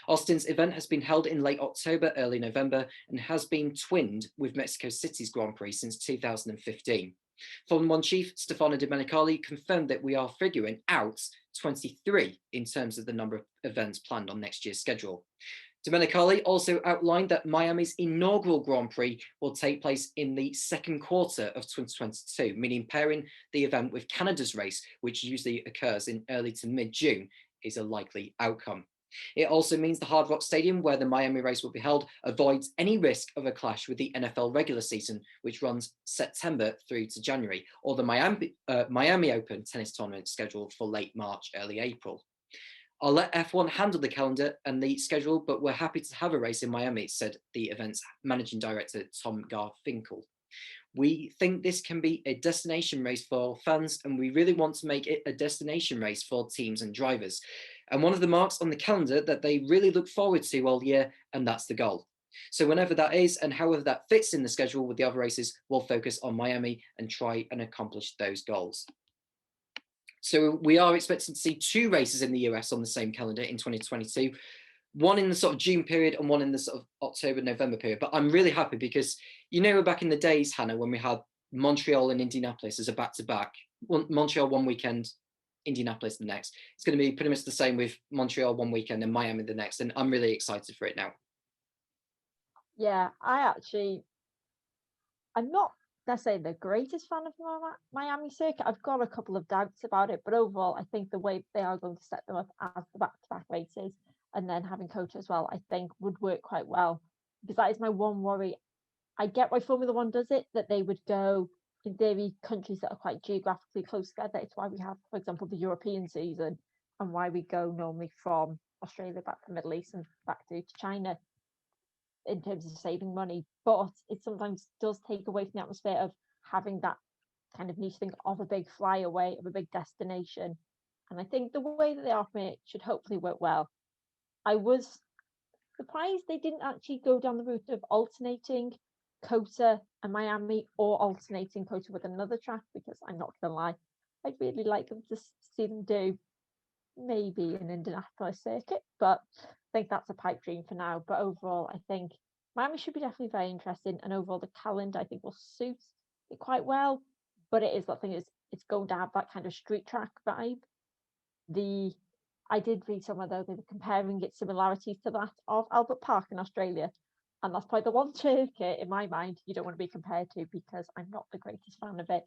Austin's event has been held in late October, early November, and has been twinned with Mexico City's Grand Prix since 2015. Formula One chief Stefano Domenicali confirmed that we are figuring out 23 in terms of the number of events planned on next year's schedule. Domenicali also outlined that Miami's inaugural Grand Prix will take place in the second quarter of 2022, meaning pairing the event with Canada's race, which usually occurs in early to mid-June, is a likely outcome. It also means the Hard Rock Stadium, where the Miami race will be held, avoids any risk of a clash with the NFL regular season, which runs September through to January, or the Miami Open tennis tournament scheduled for late March, early April. I'll let F1 handle the calendar and the schedule, but we're happy to have a race in Miami, said the event's managing director, Tom Garfinkel. We think this can be a destination race for fans, and we really want to make it a destination race for teams and drivers. And one of the marks on the calendar that they really look forward to all year, and that's the goal. So whenever that is, and however that fits in the schedule with the other races, we'll focus on Miami and try and accomplish those goals. So we are expecting to see 2 races in the US on the same calendar in 2022, one in the sort of June period and one in the sort of October, November period. But I'm really happy because, back in the days, Hannah, when we had Montreal and Indianapolis as a back-to-back, Montreal one weekend, Indianapolis the next. It's going to be pretty much the same with Montreal one weekend and Miami the next. And I'm really excited for it now. Yeah, I'm not necessarily the greatest fan of Miami circuit. I've got a couple of doubts about it, but overall, I think the way they are going to set them up as the back-to-back races and then having coach as well, I think would work quite well, because that is my one worry. I get why Formula One does it, that they would go, in theory, countries that are quite geographically close together. It's why we have, for example, the European season, and why we go normally from Australia back to the Middle East and back to China in terms of saving money. But it sometimes does take away from the atmosphere of having that kind of niche thing of a big flyaway, of a big destination. And I think the way that they offer it should hopefully work well. I was surprised they didn't actually go down the route of alternating COTA and Miami, or alternating COTA with another track, because I'm not gonna lie, I'd really like them to see them do maybe an Indianapolis circuit, but I think that's a pipe dream for now. But overall, I think Miami should be definitely very interesting, and overall the calendar I think will suit it quite well. But it is that thing, is it's going to have that kind of street track vibe. I did read somewhere though they were comparing its similarities to that of Albert Park in Australia. And that's probably the one circuit in my mind you don't want to be compared to, because I'm not the greatest fan of it.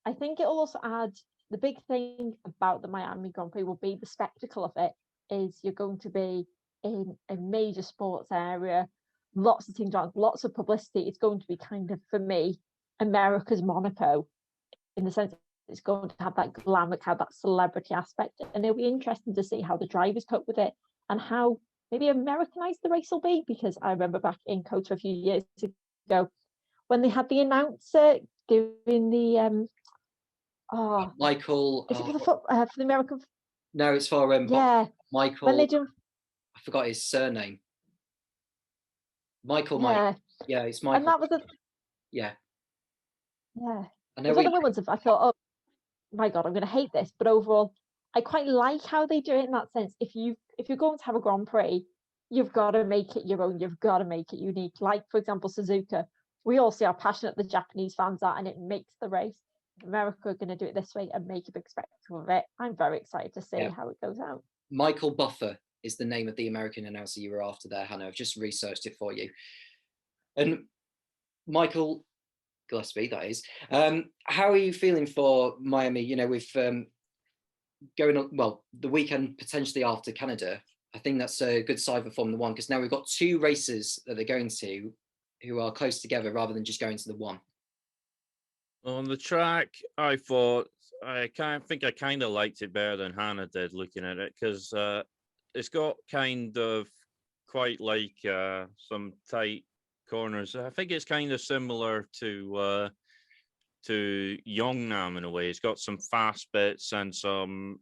I think it'll also add, the big thing about the Miami Grand Prix will be the spectacle of it, is you're going to be in a major sports area, lots of teams, lots of publicity. It's going to be kind of, for me, America's Monaco, in the sense It's going to have that glamour, have that celebrity aspect, and it'll be interesting to see how the drivers cope with it and how maybe Americanized the race will be. Because I remember back in COTA a few years ago when they had the announcer giving the Michael. is it for the American? No, it's for Yeah, Michael. when they do. I forgot his surname. Michael. Yeah, yeah, it's Michael. and that was yeah. I know. The other ones, I thought, oh my God, I'm going to hate this, but overall, I quite like how they do it in that sense. If you're going to have a Grand Prix, you've got to make it your own. You've got to make it unique. Like, for example, Suzuka. We all see how passionate the Japanese fans are, and it makes the race. America are going to do it this way and make a big spectacle of it. I'm very excited to see how it goes out. Michael Buffer is the name of the American announcer you were after there, Hannah. I've just researched it for you. And Michael Gillespie, that is. How are you feeling for Miami? You know, with going on, well, the weekend potentially after Canada. I think that's a good side for Formula One, because now we've got 2 races that they're going to who are close together rather than just going to the one. On the track, I thought I kind of liked it better than Hannah did looking at it, because it's got kind of quite like some tight corners. I think it's kind of similar to Yongnam in a way. It's got some fast bits and some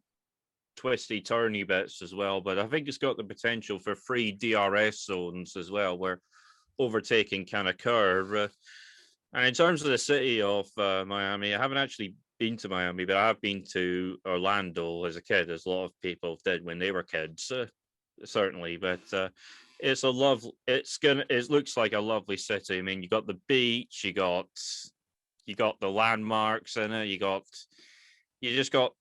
twisty turny bits as well, but I think it's got the potential for 3 DRS zones as well, where overtaking can occur. And in terms of the city of Miami, I haven't actually been to Miami, but I have been to Orlando as a kid, as a lot of people did when they were kids, certainly. But it's it looks like a lovely city. I mean, you got the beach, you got the landmarks in it, you just got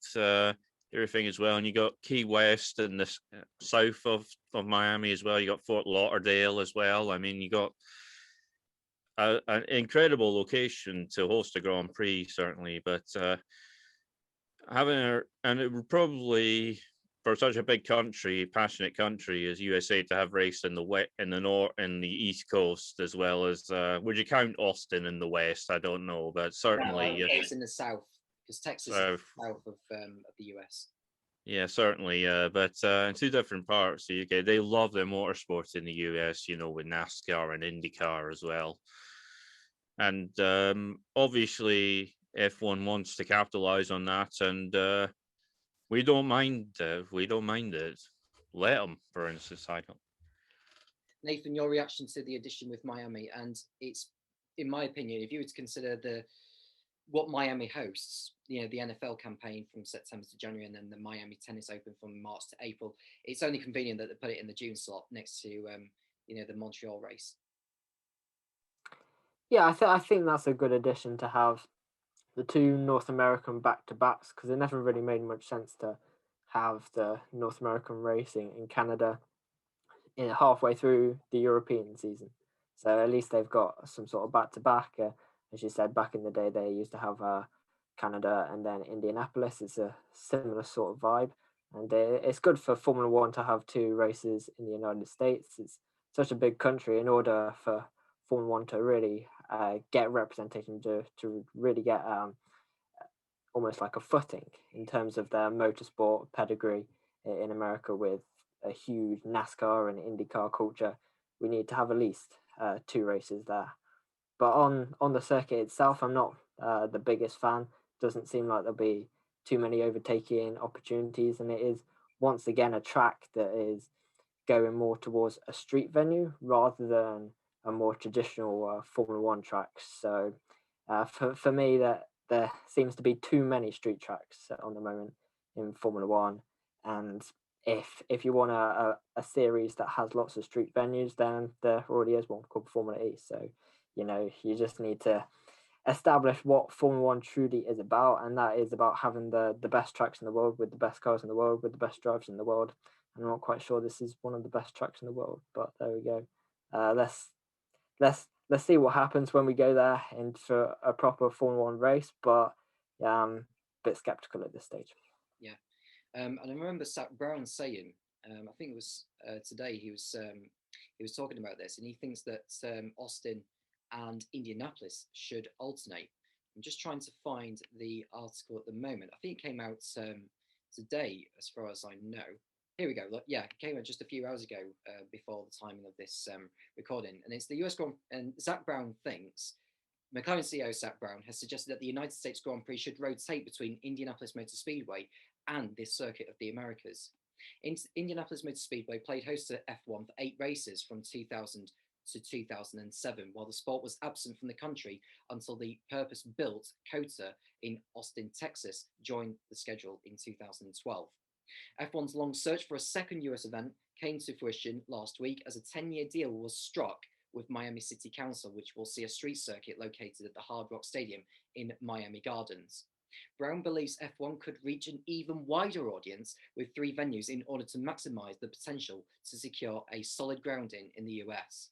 everything as well, and you got Key West in the south of Miami as well. You got Fort Lauderdale as well. I mean, you got an incredible location to host a Grand Prix, certainly. But and it would probably, for such a big country, passionate country as USA, to have race in the East Coast, as well as would you count Austin in the West? I don't know, but certainly it's in the south, because Texas is south of the US. Yeah, certainly. But in 2 different parts of the UK, they love their motorsport in the US, you know, with NASCAR and IndyCar as well. And obviously, F1 wants to capitalize on that, and we don't mind. We don't mind it. Let them, for instance. I don't. Nathan, your reaction to the addition with Miami, and it's, in my opinion, if you were to consider what Miami hosts, you know, the NFL campaign from September to January, and then the Miami Tennis Open from March to April, it's only convenient that they put it in the June slot next to, you know, the Montreal race. Yeah, I think that's a good addition to have the 2 North American back-to-backs, because it never really made much sense to have the North American racing in Canada halfway through the European season. So at least they've got some sort of back-to-back. As you said, back in the day, they used to have Canada and then Indianapolis. It's a similar sort of vibe. And it's good for Formula One to have 2 races in the United States. It's such a big country. In order for Formula One to really get representation, to really get almost like a footing in terms of their motorsport pedigree in America, with a huge NASCAR and IndyCar culture, we need to have at least 2 races there. But on the circuit itself, I'm not the biggest fan. Doesn't seem like there'll be too many overtaking opportunities, and it is once again a track that is going more towards a street venue rather than a more traditional Formula One track. So for me, that there seems to be too many street tracks on the moment in Formula One, and if you want a series that has lots of street venues, then there already is one called Formula E. So, you know, you just need to establish what Formula One truly is about, and that is about having the best tracks in the world, with the best cars in the world, with the best drivers in the world. I'm not quite sure this is one of the best tracks in the world, but there we go. Let's see what happens when we go there and for a proper Formula One race. But I'm a bit skeptical at this stage. Yeah, and I remember Zach Brown saying, I think it was today, he was talking about this, and he thinks that Austin and Indianapolis should alternate. I'm just trying to find the article at the moment. I think it came out today, as far as I know. Here we go. Look, yeah, it came out just a few hours ago before the timing of this recording. And it's the US Grand Prix. And Zach Brown thinks, McLaren CEO Zach Brown has suggested that the United States Grand Prix should rotate between Indianapolis Motor Speedway and this circuit of the Americas. Indianapolis Motor Speedway played host to F1 for 8 races from 2000 to 2007, while the sport was absent from the country until the purpose-built COTA in Austin, Texas, joined the schedule in 2012. F1's long search for a second US event came to fruition last week as a 10-year deal was struck with Miami City Council, which will see a street circuit located at the Hard Rock Stadium in Miami Gardens. Brown believes F1 could reach an even wider audience with 3 venues in order to maximize the potential to secure a solid grounding in the US.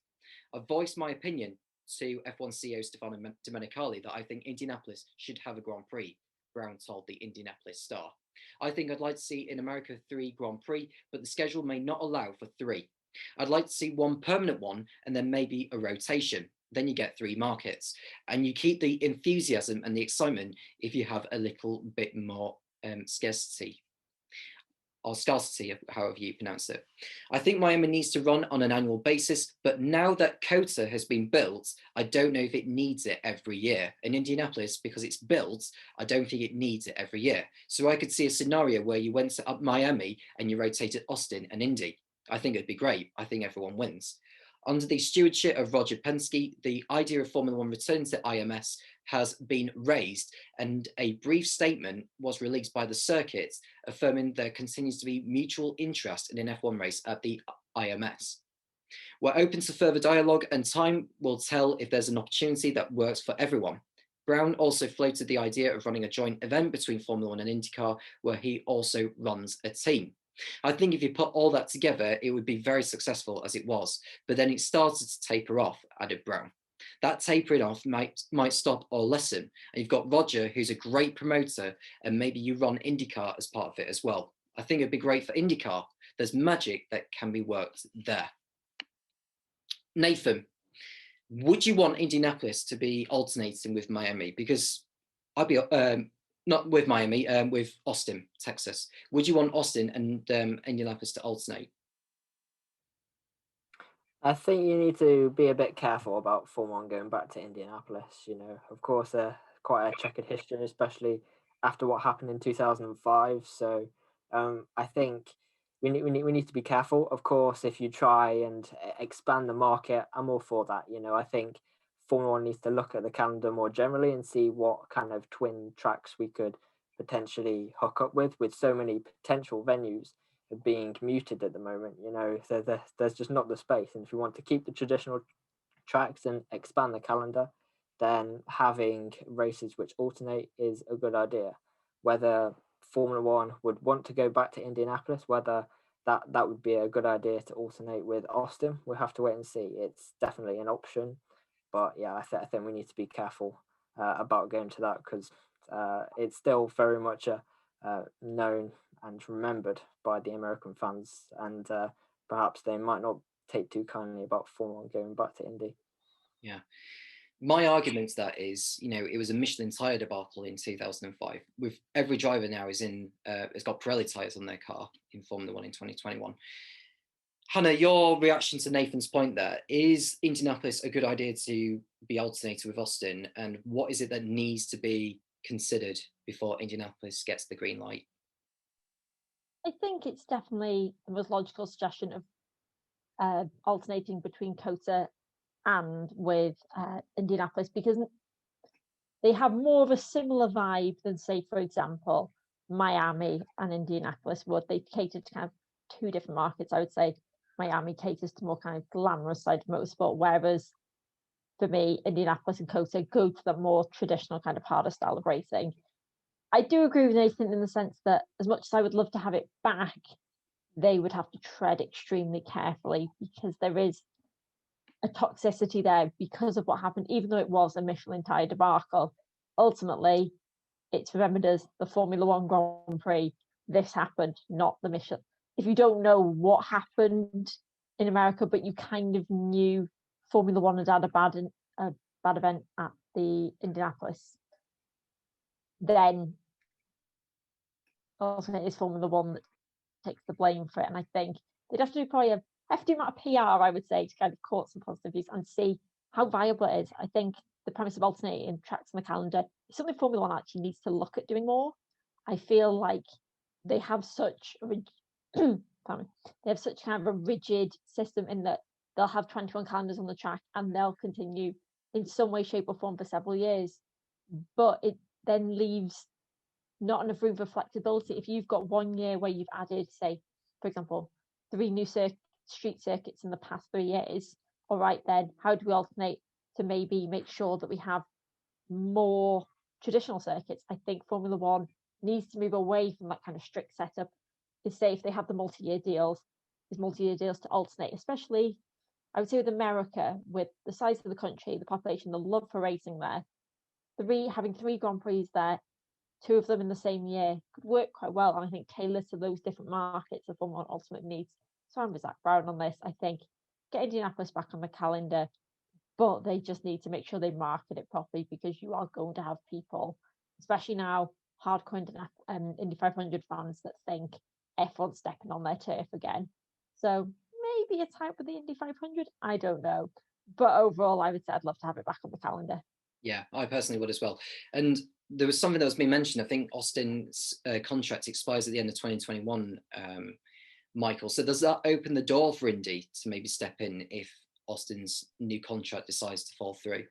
I've voiced my opinion to F1 CEO Stefano Domenicali that I think Indianapolis should have a Grand Prix, Brown told the Indianapolis Star. I think I'd like to see in America 3 Grand Prix, but the schedule may not allow for 3. I'd like to see 1 permanent one and then maybe a rotation. Then you get 3 markets and you keep the enthusiasm and the excitement if you have a little bit more scarcity, however you pronounce it. I think Miami needs to run on an annual basis, but now that COTA has been built, I don't know if it needs it every year. In Indianapolis, because it's built, I don't think it needs it every year. So I could see a scenario where you went to Miami and you rotated Austin and Indy. I think it'd be great. I think everyone wins. Under the stewardship of Roger Penske, the idea of Formula One returning to IMS has been raised, and a brief statement was released by the circuit affirming there continues to be mutual interest in an F1 race at the IMS. We're open to further dialogue, and time will tell if there's an opportunity that works for everyone. Brown also floated the idea of running a joint event between Formula One and IndyCar, where he also runs a team. I think if you put all that together, it would be very successful as it was, but then it started to taper off, added Brown. That tapering off might stop or lessen. And you've got Roger, who's a great promoter, and maybe you run IndyCar as part of it as well. I think it'd be great for IndyCar. There's magic that can be worked there. Nathan, would you want Indianapolis to be alternating with Miami? Because I'd be not with Miami, with Austin, Texas. Would you want Austin and Indianapolis to alternate? I think you need to be a bit careful about Formula One going back to Indianapolis. You know, of course, quite a checkered history, especially after what happened in 2005. So I think we need to be careful. Of course, if you try and expand the market, I'm all for that. You know, I think Formula One needs to look at the calendar more generally and see what kind of twin tracks we could potentially hook up with so many potential venues being muted at the moment. You know, so there's just not the space. And if you want to keep the traditional tracks and expand the calendar, then having races which alternate is a good idea. Whether Formula One would want to go back to Indianapolis, whether that would be a good idea to alternate with Austin, we'll have to wait and see. It's definitely an option. But yeah, I think we need to be careful about going to that, because it's still very much known and remembered by the American fans, and perhaps they might not take too kindly about Formula One going back to Indy. Yeah. My argument to that is, you know, it was a Michelin tyre debacle in 2005. With every driver now has got Pirelli tyres on their car in Formula One in 2021. Hannah, your reaction to Nathan's point there, is Indianapolis a good idea to be alternated with Austin? And what is it that needs to be considered before Indianapolis gets the green light? I think it's definitely the most logical suggestion of alternating between COTA and with Indianapolis, because they have more of a similar vibe than, say, for example, Miami and Indianapolis would. They cater to kind of 2 different markets. I would say Miami caters to more kind of glamorous side of motorsport, whereas for me, Indianapolis and COTA go to the more traditional kind of harder style of racing. I do agree with Nathan in the sense that as much as I would love to have it back, they would have to tread extremely carefully, because there is a toxicity there because of what happened. Even though it was a Michelin tyre debacle, ultimately it's remembered as the Formula One Grand Prix. This happened, not the Michelin. If you don't know what happened in America, but you kind of knew Formula One had had a bad event at the Indianapolis then ultimately it's Formula One that takes the blame for it. And I think they'd have to do probably a hefty amount of PR, I would say, to kind of court some positive views and see how viable it is. I think the premise of alternating tracks on the calendar is something Formula One actually needs to look at doing more. I feel like they have such they have such kind of a rigid system in that they'll have 21 calendars on the track and they'll continue in some way, shape or form for several years. But it then leaves not enough room for flexibility. If you've got 1 year where you've added, say, for example, 3 new street circuits in the past 3 years, all right, then how do we alternate to maybe make sure that we have more traditional circuits? I think Formula One needs to move away from that kind of strict setup. To say if they have the multi-year deals to alternate, especially I would say with America, with the size of the country, the population, the love for racing there, having 3 Grand Prix there, 2 of them in the same year could work quite well. And I think tailor to those different markets of Formula One ultimate needs. So I'm with Zach Brown on this. I think get Indianapolis back on the calendar, but they just need to make sure they market it properly, because you are going to have people, especially now, hardcore Indy 500 fans that think F1 stepping on their turf again. So maybe it's hype with the Indy 500. I don't know. But overall, I would say I'd love to have it back on the calendar. Yeah, I personally would as well. And there was something that was being mentioned. I think Austin's contract expires at the end of 2021, Michael. So does that open the door for Indy to maybe step in if Austin's new contract decides to fall through?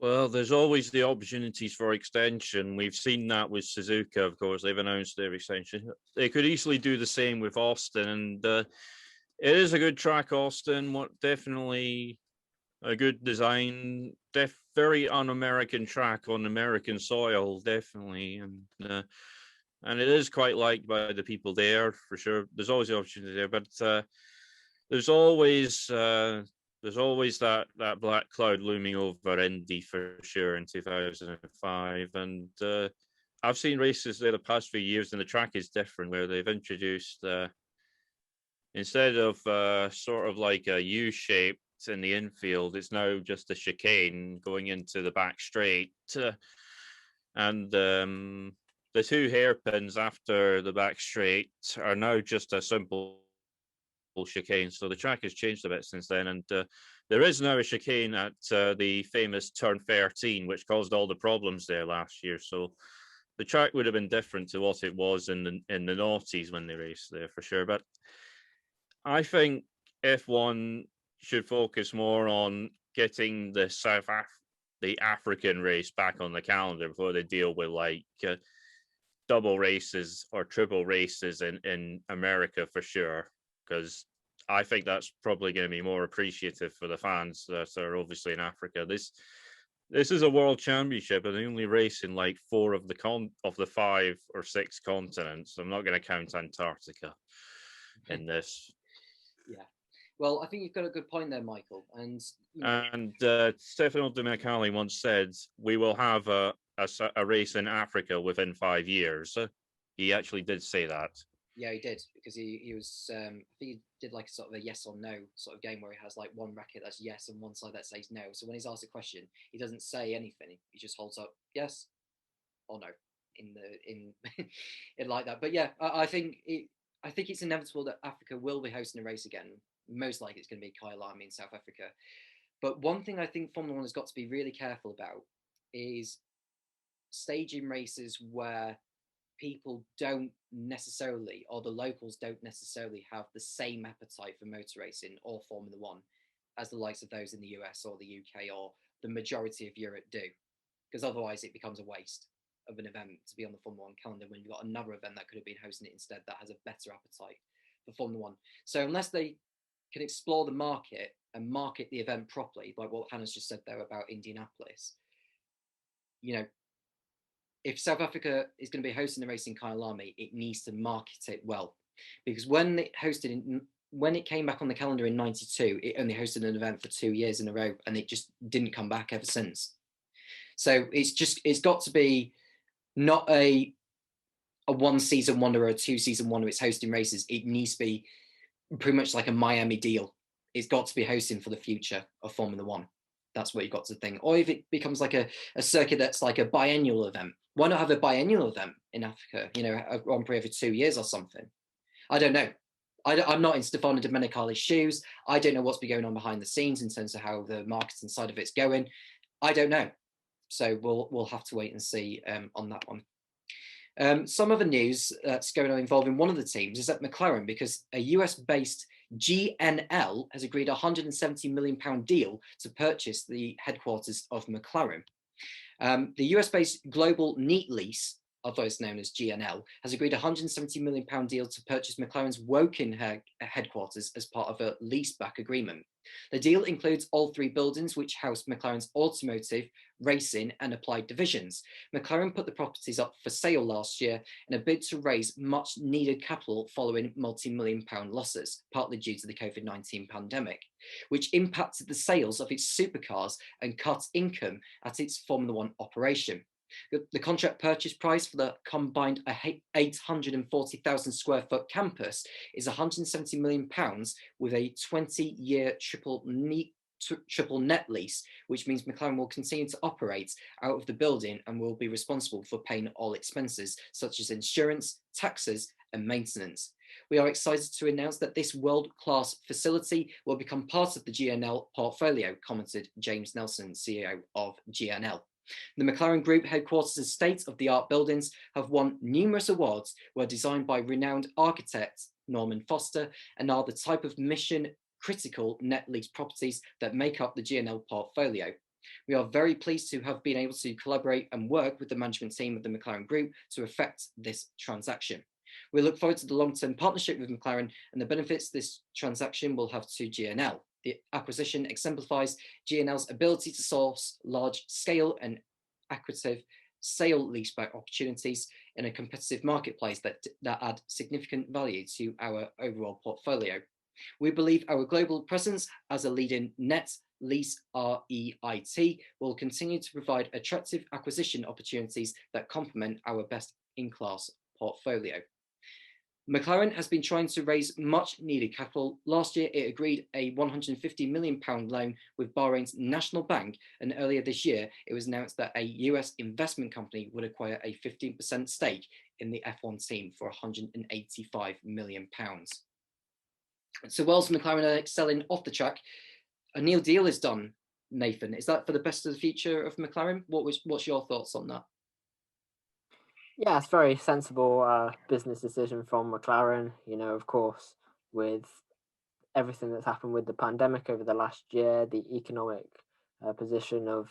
Well, there's always the opportunities for extension. We've seen that with Suzuka, of course. They've announced their extension. They could easily do the same with Austin. And it is a good track, Austin. Definitely a good design. Very un-American track on American soil, definitely. And it is quite liked by the people there, for sure. There's always the opportunity there. But there's always that black cloud looming over Indy for sure in 2005. And I've seen races there the past few years, and the track is different, where they've introduced instead of sort of like a U-shape in the infield, it's now just a chicane going into the back straight. And the 2 hairpins after the back straight are now just a simple chicane. So the track has changed a bit since then, and there is now a chicane at the famous turn 13, which caused all the problems there last year. So the track would have been different to what it was in the noughties when they raced there, for sure. But I think F1 should focus more on getting the African race back on the calendar before they deal with like double races or triple races in America, for sure, because I think that's probably going to be more appreciative for the fans that are obviously in Africa. This is a world championship, and they only race in like 4 of the 5 or 6 continents. I'm not going to count Antarctica in this. Yeah. Well, I think you've got a good point there, Michael. And Stefano Domenicali once said, we will have a race in Africa within 5 years. He actually did say that. Yeah, he did, because he was, I think he did like a sort of a yes or no sort of game where he has like one bracket that's yes and one side that says no. So when he's asked a question, he doesn't say anything. He just holds up yes or no in like that. But yeah, I think it's inevitable that Africa will be hosting a race again. Most likely it's going to be Kyalami in South Africa. But one thing I think Formula One has got to be really careful about is staging races where people don't necessarily, or the locals don't necessarily have the same appetite for motor racing or Formula One as the likes of those in the US or the UK or the majority of Europe do. Because otherwise it becomes a waste of an event to be on the Formula One calendar when you've got another event that could have been hosting it instead that has a better appetite for Formula One. So unless they can explore the market and market the event properly, like what Hannah's just said there about Indianapolis, you know, if South Africa is going to be hosting the race in Kyalami, it needs to market it well. Because when it came back on the calendar in '92, it only hosted an event for 2 years in a row, and it just didn't come back ever since. So it's got to be not a 1 season wonder or a 2 season wonder. It's hosting races. It needs to be pretty much like a Miami deal. It's got to be hosting for the future of Formula One. That's what you've got to think. Or if it becomes like a circuit that's like a biennial event, Why not have a biennial of them in Africa? You know, a Grand Prix every 2 years or something. I don't know. I'm not in Stefano Domenicali's shoes. I don't know what's been going on behind the scenes in terms of how the marketing side of it's going. I don't know. So we'll have to wait and see on that one. Some other news that's going on involving one of the teams is at McLaren, because a US-based GNL has agreed a £170 million deal to purchase the headquarters of McLaren. The US-based Global Neat Lease, otherwise known as GNL, has agreed a £170 million deal to purchase McLaren's Woking headquarters as part of a leaseback agreement. The deal includes all 3 buildings, which house McLaren's automotive, racing and applied divisions. McLaren put the properties up for sale last year in a bid to raise much needed capital following multi-million pound losses, partly due to the COVID-19 pandemic, which impacted the sales of its supercars and cut income at its Formula One operation. The contract purchase price for the combined 840,000 square foot campus is £170 million with a 20-year triple net lease, which means McLaren will continue to operate out of the building and will be responsible for paying all expenses such as insurance, taxes and maintenance. We are excited to announce that this world-class facility will become part of the GNL portfolio, commented James Nelson, CEO of GNL. The McLaren Group headquarters' state-of-the-art buildings have won numerous awards, were designed by renowned architect Norman Foster, and are the type of mission-critical net lease properties that make up the GNL portfolio. We are very pleased to have been able to collaborate and work with the management team of the McLaren Group to effect this transaction. We look forward to the long-term partnership with McLaren and the benefits this transaction will have to GNL. The acquisition exemplifies GNL's ability to source large-scale and accretive sale-leaseback opportunities in a competitive marketplace that add significant value to our overall portfolio. We believe our global presence as a leading net lease REIT will continue to provide attractive acquisition opportunities that complement our best-in-class portfolio. McLaren has been trying to raise much needed capital. Last year, it agreed a £150 million loan with Bahrain's National Bank, and earlier this year, it was announced that a US investment company would acquire a 15% stake in the F1 team for £185 million. So whilst McLaren are excelling off the track, a new deal is done, Nathan. Is that for the best of the future of McLaren? What's your thoughts on that? Yeah, it's very sensible business decision from McLaren. You know, of course, with everything that's happened with the pandemic over the last year, the economic position of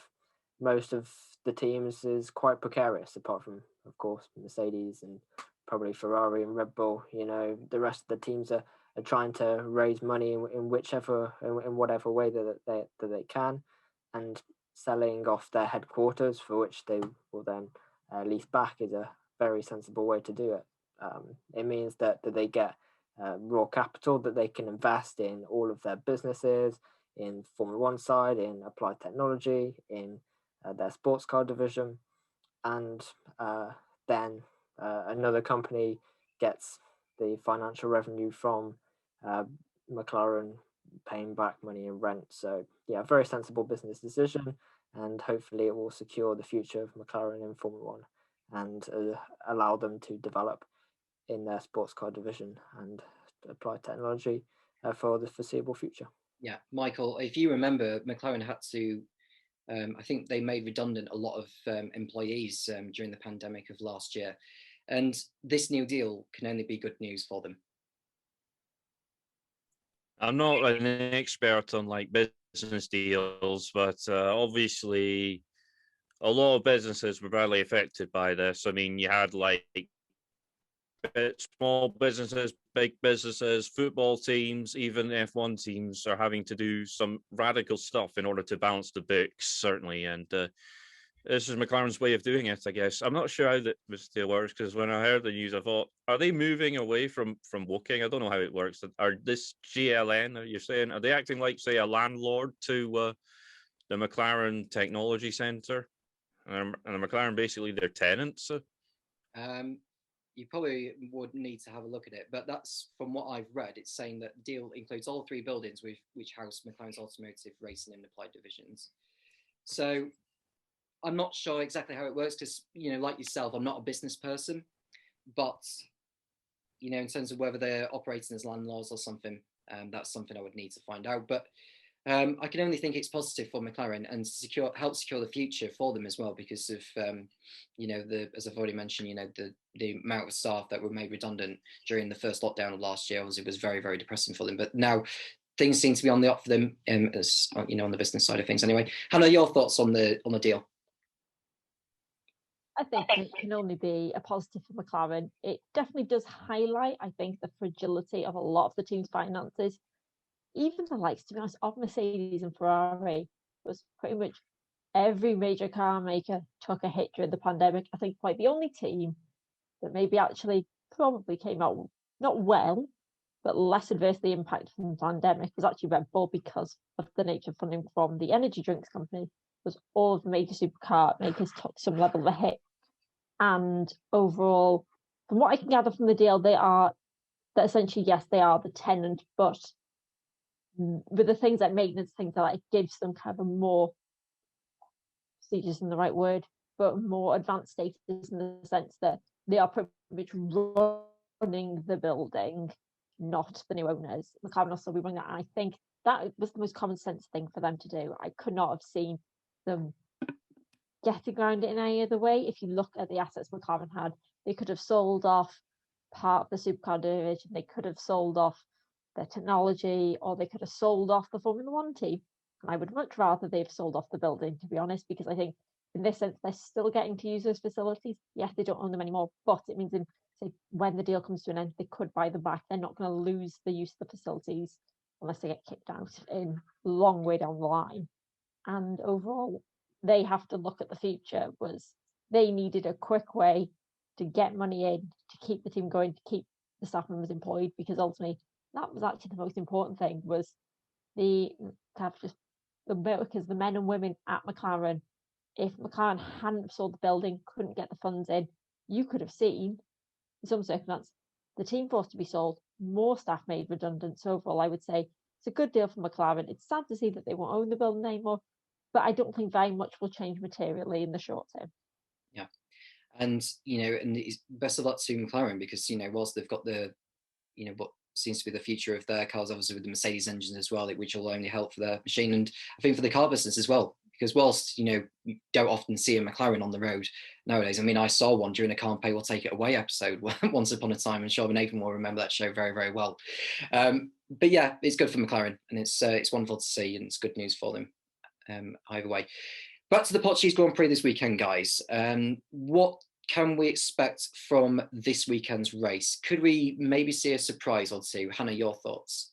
most of the teams is quite precarious, apart from, of course, Mercedes and probably Ferrari and Red Bull. You know, the rest of the teams are trying to raise money in whatever way that they can, and selling off their headquarters, for which they will then lease back, is a very sensible way to do it. It means that they get raw capital that they can invest in all of their businesses, in Formula One side, in applied technology, in their sports car division, and then another company gets the financial revenue from McLaren paying back money in rent. So yeah, very sensible business decision, and hopefully it will secure the future of McLaren in Formula One and allow them to develop in their sports car division and apply technology for the foreseeable future. Yeah, Michael, if you remember, McLaren had to, I think they made redundant a lot of employees during the pandemic of last year. And this new deal can only be good news for them. I'm not an expert on like business deals, but obviously a lot of businesses were badly affected by this. I mean, you had like small businesses, big businesses, football teams, even F1 teams are having to do some radical stuff in order to balance the books, certainly. And this is McLaren's way of doing it, I guess. I'm not sure how this deal works, because when I heard the news, I thought, are they moving away from Woking? I don't know how it works. Are this GLN, you're saying, are they acting like, say, a landlord to the McLaren Technology Centre? And the McLaren basically their tenants? You probably would need to have a look at it, but that's from what I've read. It's saying that the deal includes all 3 buildings which house McLaren's automotive, racing and applied divisions. So I'm not sure exactly how it works because, like yourself, I'm not a business person, but, in terms of whether they're operating as landlords or something, that's something I would need to find out. But I can only think it's positive for McLaren and help secure the future for them as well, because of as I've already mentioned, the amount of staff that were made redundant during the first lockdown of last year. Obviously, it was very, very depressing for them. But now things seem to be on the up for them, as on the business side of things. Anyway, Hannah, your thoughts on the deal? I think it can only be a positive for McLaren. It definitely does highlight, I think, the fragility of a lot of the team's finances. Even the likes, to be honest, of Mercedes and Ferrari, was pretty much every major car maker took a hit during the pandemic. I think quite the only team that maybe actually probably came out not well, but less adversely impacted from the pandemic was actually Red Bull, because of the nature of funding from the energy drinks company. Was all of the major supercar makers took some level of a hit. And overall, from what I can gather from the deal, that essentially, yes, they are the tenant, but with the things like maintenance, things like that, it gives them kind of a more, prestigious isn't the right word, but more advanced status in the sense that they are pretty much running the building, not the new owners. McLaren also will be running that. And I think that was the most common sense thing for them to do. I could not have seen them getting around it in any other way. If you look at the assets McLaren had, they could have sold off part of the supercar division, they could have sold off their technology, or they could have sold off the Formula One team. And I would much rather they've sold off the building, to be honest, because I think in this sense they're still getting to use those facilities. Yes, they don't own them anymore, but it means when the deal comes to an end, they could buy them back. They're not going to lose the use of the facilities unless they get kicked out in a long way down the line. And overall, they have to look at the future. They needed a quick way to get money in, to keep the team going, to keep the staff members employed, because ultimately that was actually the most important thing, was the workers, the men and women at McLaren. If McLaren hadn't sold the building, couldn't get the funds in, you could have seen, in some circumstances, the team forced to be sold, more staff made redundant. So overall, I would say it's a good deal for McLaren. It's sad to see that they won't own the building anymore, but I don't think very much will change materially in the short term. Yeah. And, and best of luck to McLaren, because, whilst they've got the, what seems to be the future of their cars, obviously with the Mercedes engines as well, which will only help for their machine. And I think for the car business as well, because whilst, you don't often see a McLaren on the road nowadays. I mean, I saw one during a Can't Pay Will Take It Away episode once upon a time, and Sean Nathan will remember that show very, very well. But yeah, it's good for McLaren, and it's wonderful to see, and it's good news for them either way. Back to the Portuguese Grand Prix this weekend, guys. What can we expect from this weekend's race? Could we maybe see a surprise or two? Hannah, your thoughts?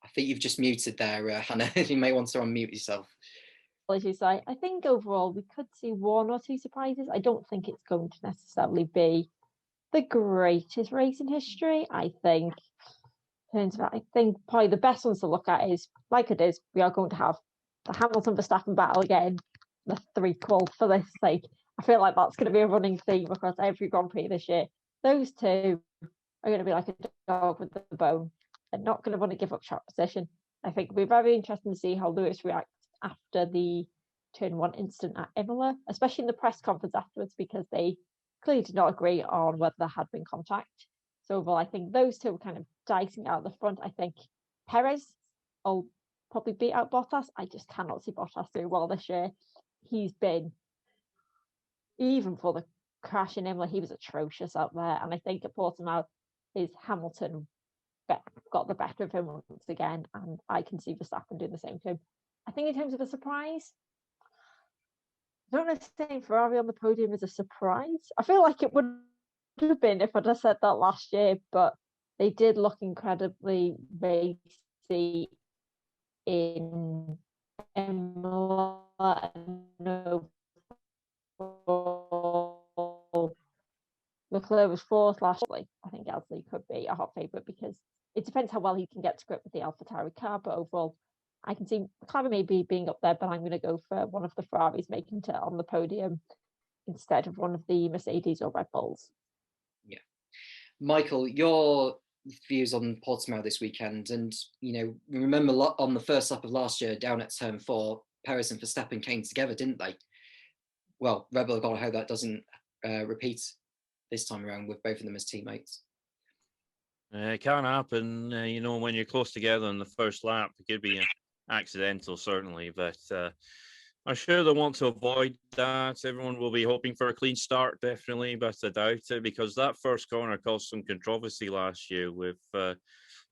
I think you've just muted there, Hannah. You may want to unmute yourself. Apologies, I think overall we could see one or two surprises. I don't think it's going to necessarily be the greatest race in history. I think probably the best ones to look at is, like it is, we are going to have the Hamilton-Verstappen battle again, the threequel for this. I feel like that's going to be a running theme across every Grand Prix this year. Those two are going to be like a dog with the bone. They're not going to want to give up track position. I think it'll be very interesting to see how Lewis reacts after the Turn 1 incident at Imola, especially in the press conference afterwards, because they clearly did not agree on whether there had been contact. So overall, I think those two are kind of dicing out the front. I think Perez will probably beat out Bottas. I just cannot see Bottas doing well this year. He's been, even for the crash in Imola, he was atrocious out there. And I think at Portimao, his Hamilton got the better of him once again. And I can see Verstappen doing the same to him. I think in terms of a surprise, I don't know if saying Ferrari on the podium is a surprise. I feel like it would have been if I'd have said that last year, but they did look incredibly racy in Imola. Leclerc was fourth last week. I think Gasly could be a hot favourite, because it depends how well he can get to grip with the AlphaTauri car, but overall I can see McLaren maybe being up there, but I'm going to go for one of the Ferraris making it on the podium instead of one of the Mercedes or Red Bulls. Yeah. Michael, your views on Portimao this weekend, and remember on the first lap of last year down at turn 4, Perez and Verstappen came together, didn't they? Well, Red Bull, God, I hope that doesn't repeat this time around with both of them as teammates. It can happen, when you're close together in the first lap. It could be accidental, certainly, but I'm sure they want to avoid that. Everyone will be hoping for a clean start, definitely, but I doubt it, because that first corner caused some controversy last year with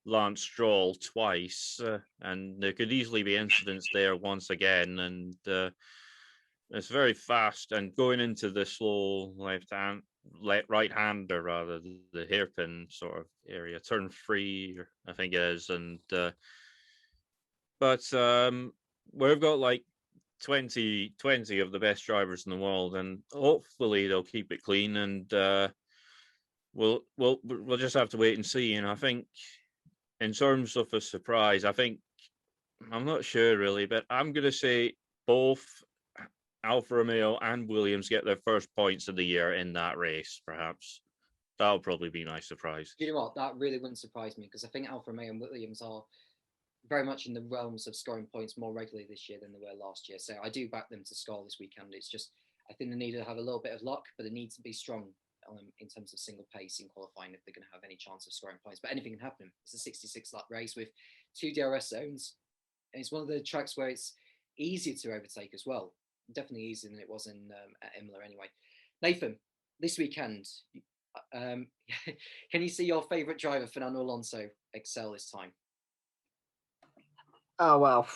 Lance Stroll twice, and there could easily be incidents there once again, and it's very fast, and going into the slow right-hander, rather, the hairpin sort of area, turn 3, I think it is, and but we've got like 20 of the best drivers in the world, and hopefully they'll keep it clean, and we'll just have to wait and see. And I think in terms of a surprise, I'm not sure really, but I'm going to say both Alfa Romeo and Williams get their first points of the year in that race, perhaps. That'll probably be a nice surprise. You know what? That really wouldn't surprise me, because I think Alfa Romeo and Williams are very much in the realms of scoring points more regularly this year than they were last year. So I do back them to score this weekend. It's just, I think they need to have a little bit of luck, but they need to be strong in terms of single pace in qualifying if they're going to have any chance of scoring points. But anything can happen. It's a 66-lap race with 2 DRS zones. And it's one of the tracks where it's easier to overtake as well. Definitely easier than it was in at Imola anyway. Nathan, this weekend, can you see your favourite driver, Fernando Alonso, excel this time? Oh, well,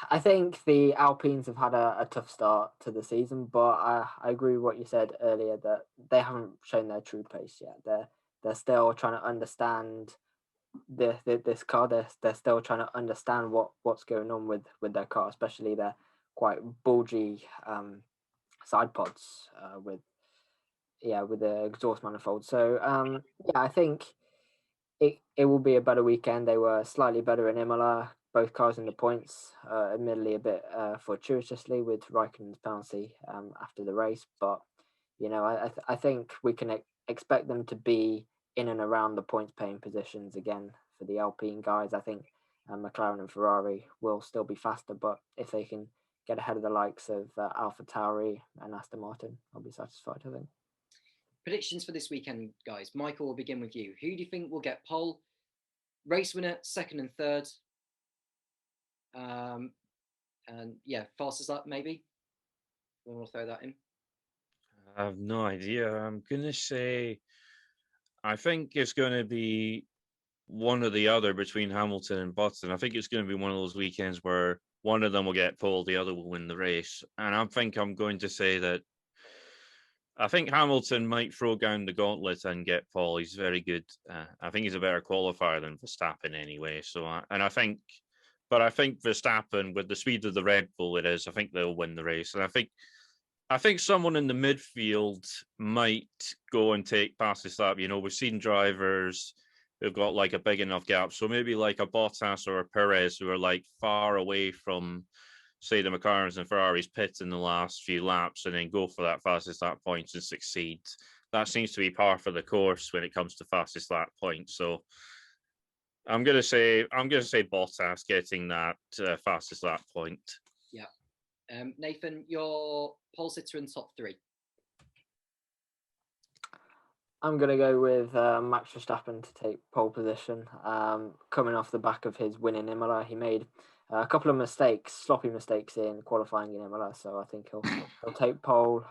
I think the Alpines have had a tough start to the season, but I agree with what you said earlier, that they haven't shown their true pace yet. They're still trying to understand this car. They're still trying to understand what's going on with their car, especially their quite bulgy side pods with the exhaust manifold. So I think it will be a better weekend. They were slightly better in Imola, both cars in the points, admittedly a bit fortuitously with Raikkonen's penalty after the race. But, I think we can expect them to be in and around the points paying positions again for the Alpine guys. I think McLaren and Ferrari will still be faster, but if they can get ahead of the likes of AlphaTauri and Aston Martin, I'll be satisfied, I think. Predictions for this weekend, guys. Michael, we'll begin with you. Who do you think will get pole, race winner, second and third? And fastest lap, maybe? We want to throw that in. I have no idea. I'm going to say, I think it's going to be one or the other between Hamilton and Button. I think it's going to be one of those weekends where one of them will get pole, the other will win the race. And I think I'm going to say that I think Hamilton might throw down the gauntlet and get pole. He's very good. I think he's a better qualifier than Verstappen anyway. I think Verstappen, with the speed of the Red Bull it is, I think they'll win the race. And I think someone in the midfield might go and take past this lap. We've seen drivers who've got like a big enough gap. So maybe like a Bottas or a Perez who are like far away from, say, the McLarens and Ferraris pit in the last few laps and then go for that fastest lap points and succeed. That seems to be par for the course when it comes to fastest lap points. So I'm gonna say Bottas getting that fastest lap point. Yeah. Nathan, your pole sitter in top 3. I'm going to go with Max Verstappen to take pole position. Coming off the back of his win in Imola, he made a couple of sloppy mistakes in qualifying in Imola, so I think he'll take pole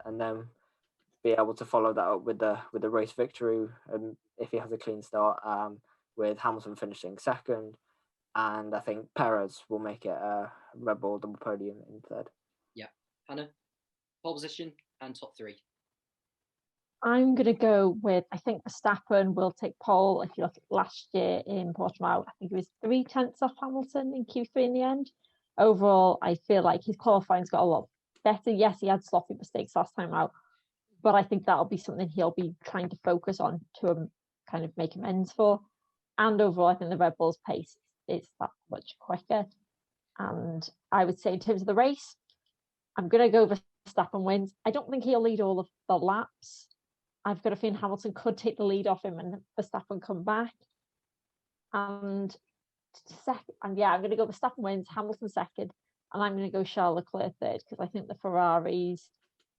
and then be able to follow that up with the race victory, if he has a clean start, with Hamilton finishing second, and I think Perez will make it a Red Bull double podium in third. Yeah. Hannah, pole position and top 3. I'm going to go with, I think Verstappen will take pole. If you look at last year in Portimao, I think it was 0.3 off Hamilton in Q3 in the end. Overall, I feel like his qualifying's got a lot better. Yes, he had sloppy mistakes last time out, but I think that'll be something he'll be trying to focus on to kind of make amends for. And overall, I think the Red Bull's pace is that much quicker. And I would say in terms of the race, I'm going to go Verstappen wins. I don't think he'll lead all of the laps. I've got a feeling Hamilton could take the lead off him and Verstappen come back. And second, and yeah, I'm going to go Verstappen wins, Hamilton second, and I'm going to go Charles Leclerc third because I think the Ferraris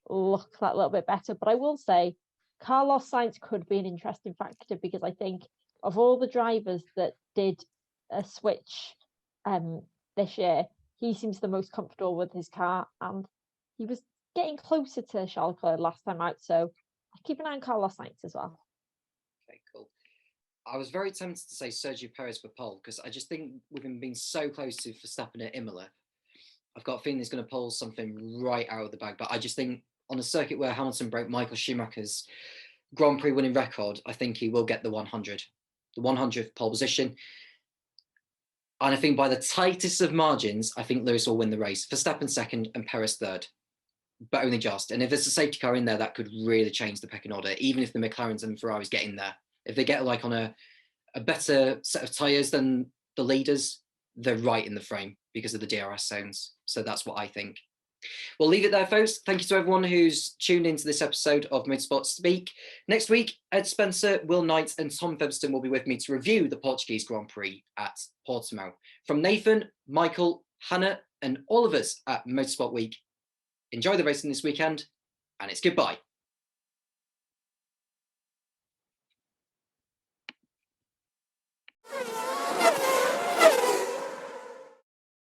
look that little bit better. But I will say Carlos Sainz could be an interesting factor because I think of all the drivers that did a switch this year, he seems the most comfortable with his car, and he was getting closer to Charles Leclerc last time out. So I keep an eye on Carlos Sainz as well. Okay, cool. I was very tempted to say Sergio Perez for pole because I just think with him being so close to Verstappen at Imola, I've got a feeling he's going to pull something right out of the bag. But I just think on a circuit where Hamilton broke Michael Schumacher's Grand Prix winning record, I think he will get the 100th pole position. And I think by the tightest of margins, I think Lewis will win the race. Verstappen second and Perez third, but only just. And if there's a safety car in there, that could really change the pecking order, even if the McLarens and Ferraris get in there. If they get like on a better set of tyres than the leaders, they're right in the frame because of the DRS zones. So that's what I think. We'll leave it there, folks. Thank you to everyone who's tuned into this episode of Motorsport Speak. Next week, Ed Spencer, Will Knight and Tom Featherstone will be with me to review the Portuguese Grand Prix at Portimao. From Nathan, Michael, Hannah and all of us at Motorsport Week, enjoy the racing this weekend and it's goodbye.